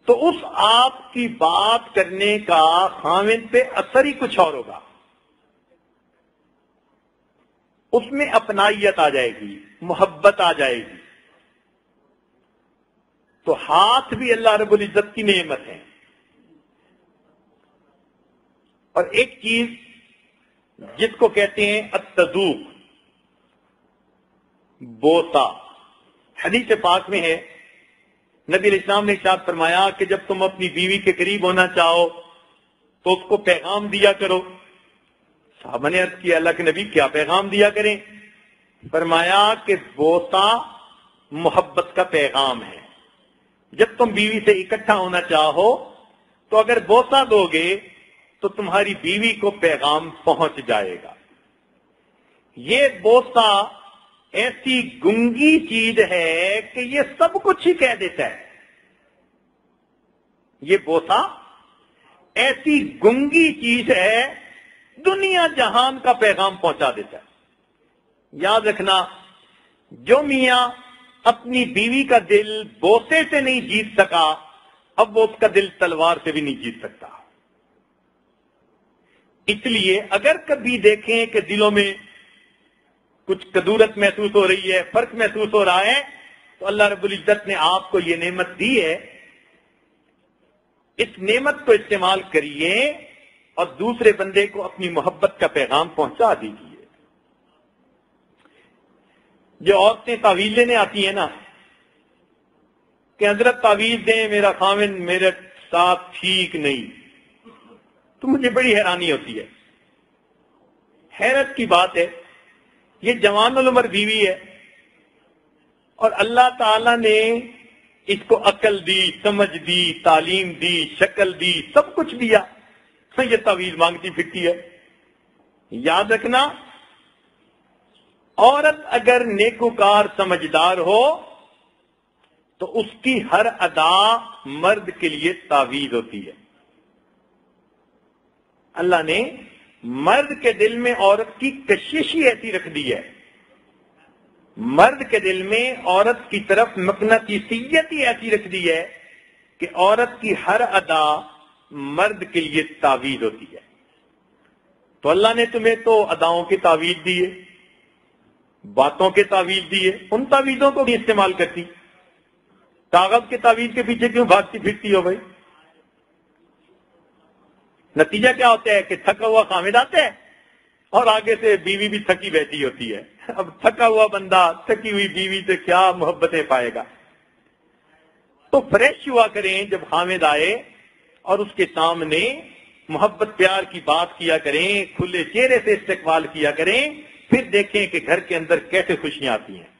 تو اس آپ کی بات کرنے کا خاوند پہ اثر ہی کچھ اور ہوگا، اس میں اپنائیت آ جائے گی، محبت آ جائے گی۔ تو ہاتھ بھی اللہ رب العزت کی نعمت ہے۔ اور ایک چیز جس کو کہتے ہیں التذوق، بوسا، حدیث پاک میں ہے، نبی علیہ السلام نے ارشاد فرمایا کہ جب تم اپنی بیوی کے قریب ہونا چاہو تو اس کو پیغام دیا کرو۔ صحابہ نے عرض کیا اللہ کے نبی کیا پیغام دیا کریں؟ فرمایا کہ بوسا محبت کا پیغام ہے۔ جب تم بیوی سے اکٹھا ہونا چاہو تو اگر بوسا دو گے تو تمہاری بیوی کو پیغام پہنچ جائے گا۔ یہ بوسا ایسی گنگی چیز ہے کہ یہ سب کچھ ہی کہہ دیتا ہے۔ یہ بوسا ایسی گنگی چیز ہے، دنیا جہان کا پیغام پہنچا دیتا ہے۔ یاد رکھنا، جو میاں اپنی بیوی کا دل بوسے سے نہیں جیت سکا، اب وہ اس کا دل تلوار سے بھی نہیں جیت سکتا۔ اس لیے اگر کبھی دیکھیں کہ دلوں میں کچھ کدورت محسوس ہو رہی ہے، فرق محسوس ہو رہا ہے، تو اللہ رب العزت نے آپ کو یہ نعمت دی ہے، اس نعمت کو استعمال کریے اور دوسرے بندے کو اپنی محبت کا پیغام پہنچا دیجیے۔ جو عورتیں تعویذ لینے آتی ہیں نا کہ حضرت تعویذ دیں، میرا خاوند میرے ساتھ ٹھیک نہیں، تو مجھے بڑی حیرانی ہوتی ہے۔ حیرت کی بات ہے، یہ جوان العمر بیوی ہے اور اللہ تعالی نے اس کو عقل دی، سمجھ دی، تعلیم دی، شکل دی، سب کچھ دیا، یہ تعویذ مانگتی پھرتی ہے۔ یاد رکھنا، عورت اگر نیکوکار سمجھدار ہو تو اس کی ہر ادا مرد کے لیے تعویذ ہوتی ہے۔ اللہ نے مرد کے دل میں عورت کی کشش ہی ایسی رکھ دی ہے، مرد کے دل میں عورت کی طرف مقناطیسیت ہی ایسی رکھ دی ہے کہ عورت کی ہر ادا مرد کے لیے تعویذ ہوتی ہے۔ تو اللہ نے تمہیں تو اداؤں کی تعویذ دی ہے، باتوں کے تعویذ دی ہے، ان تعویذوں کو بھی استعمال کرتی، کاغذ کے تعویذ کے پیچھے کیوں بھاگتی پھرتی ہو بھائی؟ نتیجہ کیا ہوتا ہے کہ تھکا ہوا خامد آتا ہے اور آگے سے بیوی بھی تھکی بیٹھی ہوتی ہے۔ اب تھکا ہوا بندہ تھکی ہوئی بیوی سے کیا محبتیں پائے گا؟ تو فریش ہوا کریں جب خامد آئے اور اس کے سامنے محبت پیار کی بات کیا کریں، کھلے چہرے سے استقبال کیا کریں، پھر دیکھیں کہ گھر کے اندر کیسے خوشیاں آتی ہیں۔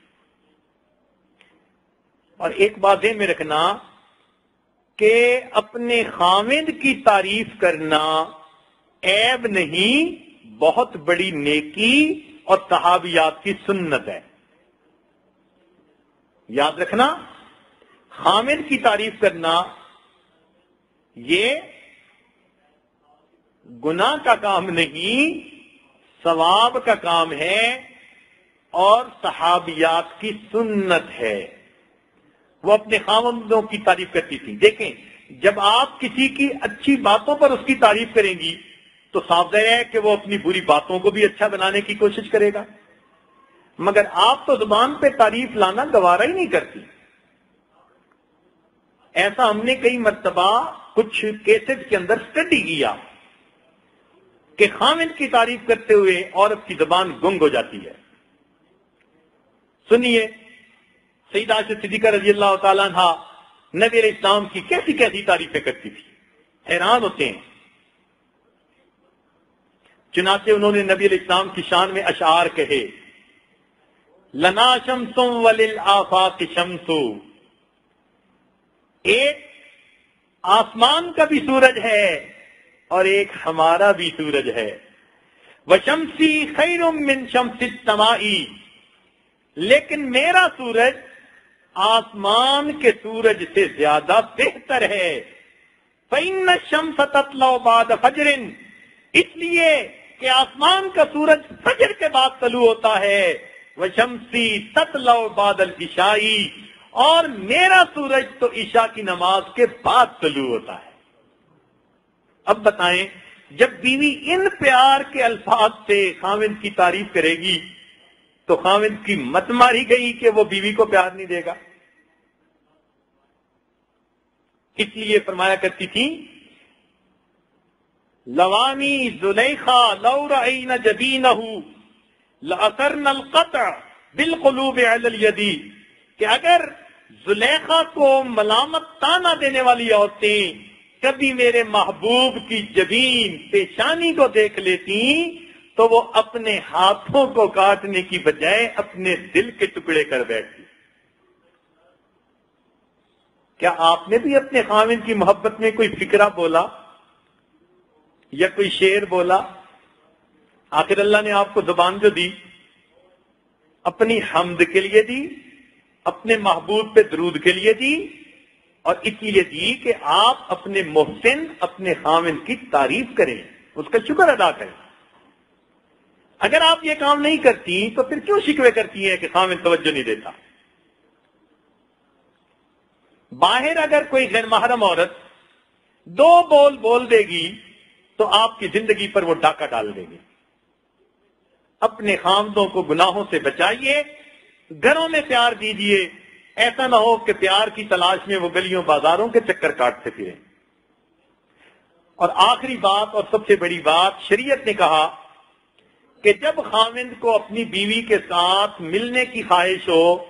اور ایک بات ذہن میں رکھنا کہ اپنے خامد کی تعریف کرنا عیب نہیں، بہت بڑی نیکی اور صحابیات کی سنت ہے۔ یاد رکھنا، خامد کی تعریف کرنا یہ گناہ کا کام نہیں، ثواب کا کام ہے اور صحابیات کی سنت ہے۔ وہ اپنے خاوندوں کی تعریف کرتی تھی۔ دیکھیں، جب آپ کسی کی اچھی باتوں پر اس کی تعریف کریں گی تو صاف ظاہر ہے کہ وہ اپنی بری باتوں کو بھی اچھا بنانے کی کوشش کرے گا، مگر آپ تو زبان پہ تعریف لانا گوارا ہی نہیں کرتی۔ ایسا ہم نے کئی مرتبہ کچھ کیسٹ کے اندر اسٹڈی کیا کہ خامد کی تعریف کرتے ہوئے عورت کی زبان گنگ ہو جاتی ہے۔ سنیے، سیدہ عائشہ صدیقہ رضی اللہ تعالیٰ عنہا نبی علیہ السلام کی کیسی کیسی تعریفیں کرتی تھی، حیران ہوتے ہیں۔ چنانچہ انہوں نے نبی علیہ السلام کی شان میں اشعار کہے، لنا شمس وللآفاق شمس، ایک آسمان کا بھی سورج ہے اور ایک ہمارا بھی سورج ہے، وشمسی خیر من شمس السماء، لیکن میرا سورج آسمان کے سورج سے زیادہ بہتر ہے، فإن الشمس تطلع بعد فجر، اس لیے کہ آسمان کا سورج فجر کے بعد طلوع ہوتا ہے، وشمسی تطلع بعد العشاء، اور میرا سورج تو عشاء کی نماز کے بعد طلوع ہوتا ہے۔ اب بتائیں، جب بیوی ان پیار کے الفاظ سے خاوند کی تعریف کرے گی تو خاوند کی مت ماری گئی کہ وہ بیوی کو پیار نہیں دے گا۔ اس لیے فرمایا کرتی تھی، لوانی زلیخا لو رأین جبینہ لأثرن القطع بالقلوب علی الید، کہ اگر زلیخا کو ملامت تانا دینے والی عورتیں کبھی میرے محبوب کی جبین پیشانی کو دیکھ لیتی تو وہ اپنے ہاتھوں کو کاٹنے کی بجائے اپنے دل کے ٹکڑے کر بیٹھتی۔ کیا آپ نے بھی اپنے خاوند کی محبت میں کوئی فکرہ بولا یا کوئی شعر بولا؟ آخر اللہ نے آپ کو زبان جو دی اپنی حمد کے لیے دی، اپنے محبوب پہ درود کے لیے دی، اور اس لیے دی کہ آپ اپنے محسن اپنے خاوند کی تعریف کریں، اس کا شکر ادا کریں۔ اگر آپ یہ کام نہیں کرتی تو پھر کیوں شکوے کرتی ہیں کہ خاوند توجہ نہیں دیتا؟ باہر اگر کوئی غیر محرم عورت دو بول بول دے گی تو آپ کی زندگی پر وہ ڈاکہ ڈال دے گی۔ اپنے خاوندوں کو گناہوں سے بچائیے، گھروں میں پیار دیجیے، ایسا نہ ہو کہ پیار کی تلاش میں وہ گلیوں بازاروں کے چکر کاٹتے پھریں۔ اور آخری بات اور سب سے بڑی بات، شریعت نے کہا کہ جب خاوند کو اپنی بیوی کے ساتھ ملنے کی خواہش ہو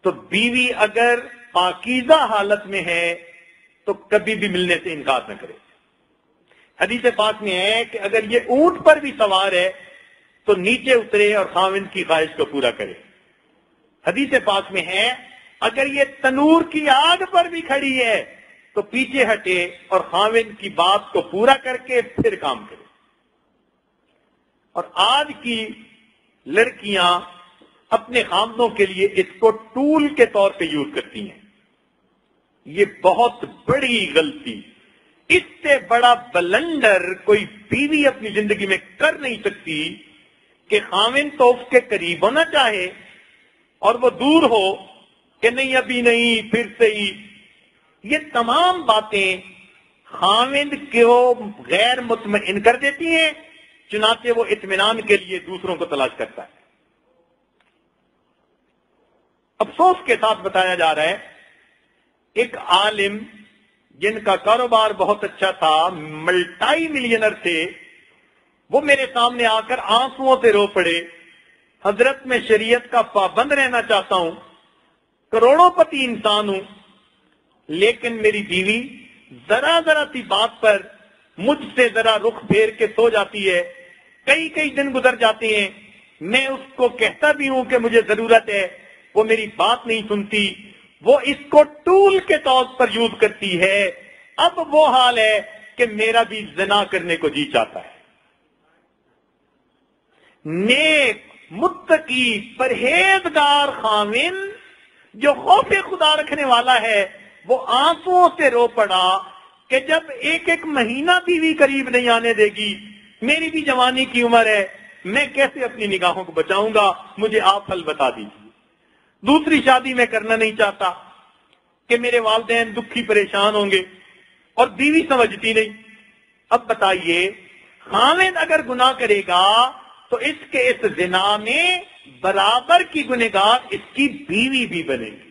تو بیوی اگر پاکیزہ حالت میں ہے تو کبھی بھی ملنے سے انکار نہ کرے۔ حدیث پاک میں ہے کہ اگر یہ اونٹ پر بھی سوار ہے تو نیچے اترے اور خاوند کی خواہش کو پورا کرے۔ حدیث پاک میں ہے اگر یہ تنور کی آگ پر بھی کھڑی ہے تو پیچھے ہٹے اور خاوند کی بات کو پورا کر کے پھر کام کرے۔ اور آج کی لڑکیاں اپنے خاوندوں کے لیے اس کو ٹول کے طور پہ یوز کرتی ہیں۔ یہ بہت بڑی غلطی، اس سے بڑا بلنڈر کوئی بیوی اپنی زندگی میں کر نہیں سکتی کہ خاوند تو اس کے قریب ہونا چاہے اور وہ دور ہو کہ نہیں ابھی نہیں پھر سے ہی۔ یہ تمام باتیں خاوند کو غیر مطمئن کر دیتی ہیں، چنانچہ وہ اطمینان کے لیے دوسروں کو تلاش کرتا ہے۔ افسوس کے ساتھ بتایا جا رہا ہے، ایک عالم جن کا کاروبار بہت اچھا تھا، ملٹائی ملینر تھے، وہ میرے سامنے آ کر آنسوؤں سے رو پڑے، حضرت میں شریعت کا پابند رہنا چاہتا ہوں، کروڑوں پتی انسان ہوں، لیکن میری بیوی ذرا ذرا سی بات پر مجھ سے ذرا رخ پھیر کے سو جاتی ہے، کئی دن گزر جاتے ہیں، میں اس کو کہتا بھی ہوں کہ مجھے ضرورت ہے، وہ میری بات نہیں سنتی، وہ اس کو ٹول کے طور پر یوز کرتی ہے۔ اب وہ حال ہے کہ میرا بھی زنا کرنے کو جی چاہتا ہے۔ نیک متقی پرہیزگار خاوند جو خوف خدا رکھنے والا ہے، وہ آنسوؤں سے رو پڑا کہ جب ایک مہینہ بیوی قریب نہیں آنے دے گی، میری بھی جوانی کی عمر ہے، میں کیسے اپنی نگاہوں کو بچاؤں گا، مجھے آپ حل بتا دیجیے۔ دوسری شادی میں کرنا نہیں چاہتا کہ میرے والدین دکھی پریشان ہوں گے، اور بیوی سمجھتی نہیں۔ اب بتائیے، خاوند اگر گناہ کرے گا تو اس کے اس زنا میں برابر کی گنہگار اس کی بیوی بھی بنے گی۔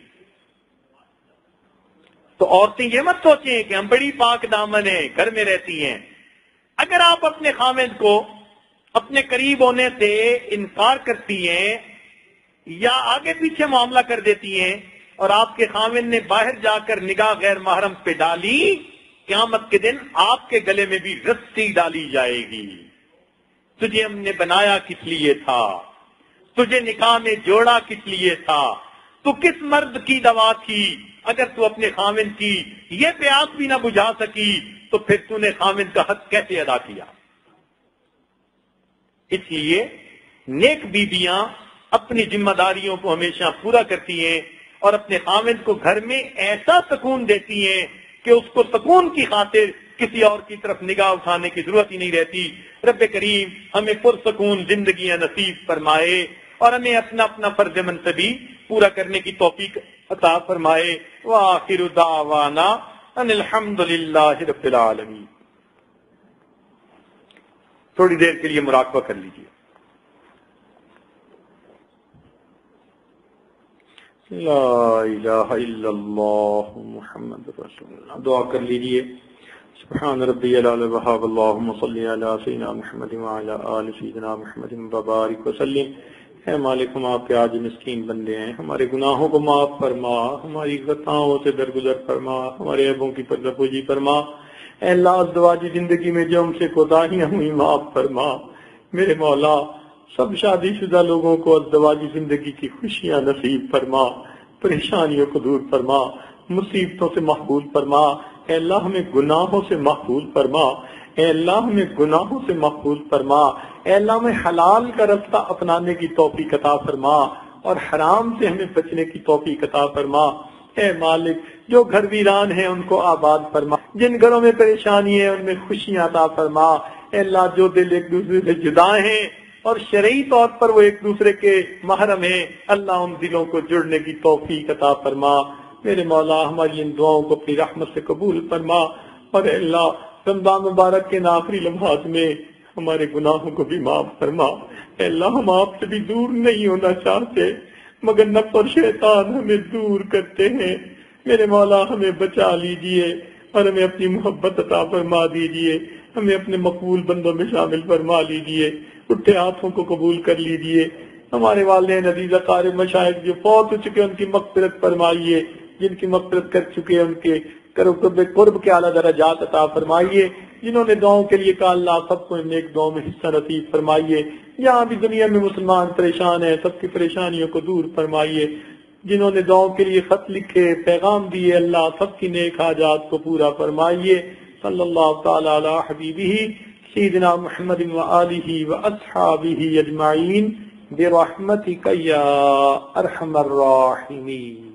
تو عورتیں یہ مت سوچیں کہ ہم بڑی پاک دامن ہیں، گھر میں رہتی ہیں۔ اگر آپ اپنے خاوند کو اپنے قریب ہونے سے انکار کرتی ہیں یا آگے پیچھے معاملہ کر دیتی ہیں، اور آپ کے خاوند نے باہر جا کر نگاہ غیر محرم پہ ڈالی، قیامت کے دن آپ کے گلے میں بھی رسی ڈالی جائے گی۔ تجھے ہم نے بنایا کس لیے تھا، تجھے نکاح میں جوڑا کس لیے تھا، تو کس مرد کی دوا تھی، اگر تو اپنے خاوند کی یہ پیاس بھی نہ بجھا سکی تو پھر تو نے خاوند کا حق کیسے ادا کیا؟ اس لیے نیک بیویاں اپنی ذمہ داریوں کو ہمیشہ پورا کرتی ہیں اور اپنے خاوند کو گھر میں ایسا سکون دیتی ہیں کہ اس کو سکون کی خاطر کسی اور کی طرف نگاہ اٹھانے کی ضرورت ہی نہیں رہتی۔ رب کریم ہمیں پرسکون زندگیاں نصیب فرمائے اور ہمیں اپنا اپنا فرض منصبی پورا کرنے کی توفیق عطا فرمائے۔ وآخر دعوانا ان الحمدللہ رب العالمین۔ تھوڑی دیر کے لیے مراقبہ کر لیجیے۔ لا الہ الا اللہ محمد رسول اللہ۔ دعا کر لیجیے۔ سبحان ربی العلی الوہاب، اللہم صلی علی سیدنا محمد وعلی آل سیدنا محمد وبارک وسلم۔ اے مالک، ہم آپ کے آج مسکین بندے ہیں، ہمارے گناہوں کو معاف فرما، ہماری خطاؤں سے درگزر فرما، ہمارے عیبوں کی پردپوشی فرما۔ اے اللہ، ازدواجی زندگی میں جو ہم سے کوتاہیاں ہوئی معاف فرما۔ میرے مولا، سب شادی شدہ لوگوں کو ازدواجی زندگی کی خوشیاں نصیب فرما، پریشانیوں کو دور فرما، مصیبتوں سے محفوظ فرما۔ اے اللہ، ہمیں گناہوں سے محفوظ فرما۔ اے اللہ، ہمیں گناہوں سے محفوظ فرما۔ اے اللہ، ہمیں حلال کا رستہ اپنانے کی توفیق عطا فرما اور حرام سے ہمیں بچنے کی توفیق عطا فرما۔ اے مالک، جو گھر ویران ہیں ان کو آباد فرما، جن گھروں میں پریشانی ہے ان میں خوشیاں عطا فرما۔ اے اللہ، جو دل ایک دوسرے سے جدا ہیں اور شرعی طور پر وہ ایک دوسرے کے محرم ہیں، اللہ ان دلوں کو جڑنے کی توفیق عطا فرما۔ میرے مولا، ہماری ان دعاؤں کو اپنی رحمت سے قبول فرما، اور اے اللہ، رمضان مبارک کے آخری لمحات میں ہمارے گناہوں کو بھی معاف فرما۔ اے اللہ، ہم آپ سے بھی دور نہیں ہونا چاہتے، مگر نفس اور شیطان ہمیں دور کرتے ہیں۔ میرے مولا، ہمیں بچا لیجئے اور ہمیں اپنی محبت عطا فرما دیجئے، ہمیں اپنے مقبول بندوں میں شامل فرما لیجئے، اٹھے ہاتھوں کو قبول کر لیجئے۔ ہمارے والدین عزیز اقارب مشائخ جو فوت ہو چکے ان کی مغفرت فرمائیے، جن کی مغفرت کر چکے ان کے قرب کے اعلیٰ درجات عطا فرمائیے، جنہوں نے دعاؤں کے لیے کہا اللہ سب کو نیک دعاؤں میں حصہ نصیب فرمائیے۔ جہاں بھی دنیا میں مسلمان پریشان ہیں سب کی پریشانیوں کو دور فرمائیے۔ جنہوں نے دعاؤں کے لیے خط لکھے، پیغام دیے، اللہ سب کی نیک حاجات کو پورا فرمائیے۔ صلی اللہ تعالی علی حبیبہ سیدنا محمد وآلہ واصحابہ اجمعین برحمتک یا ارحم الراحمین۔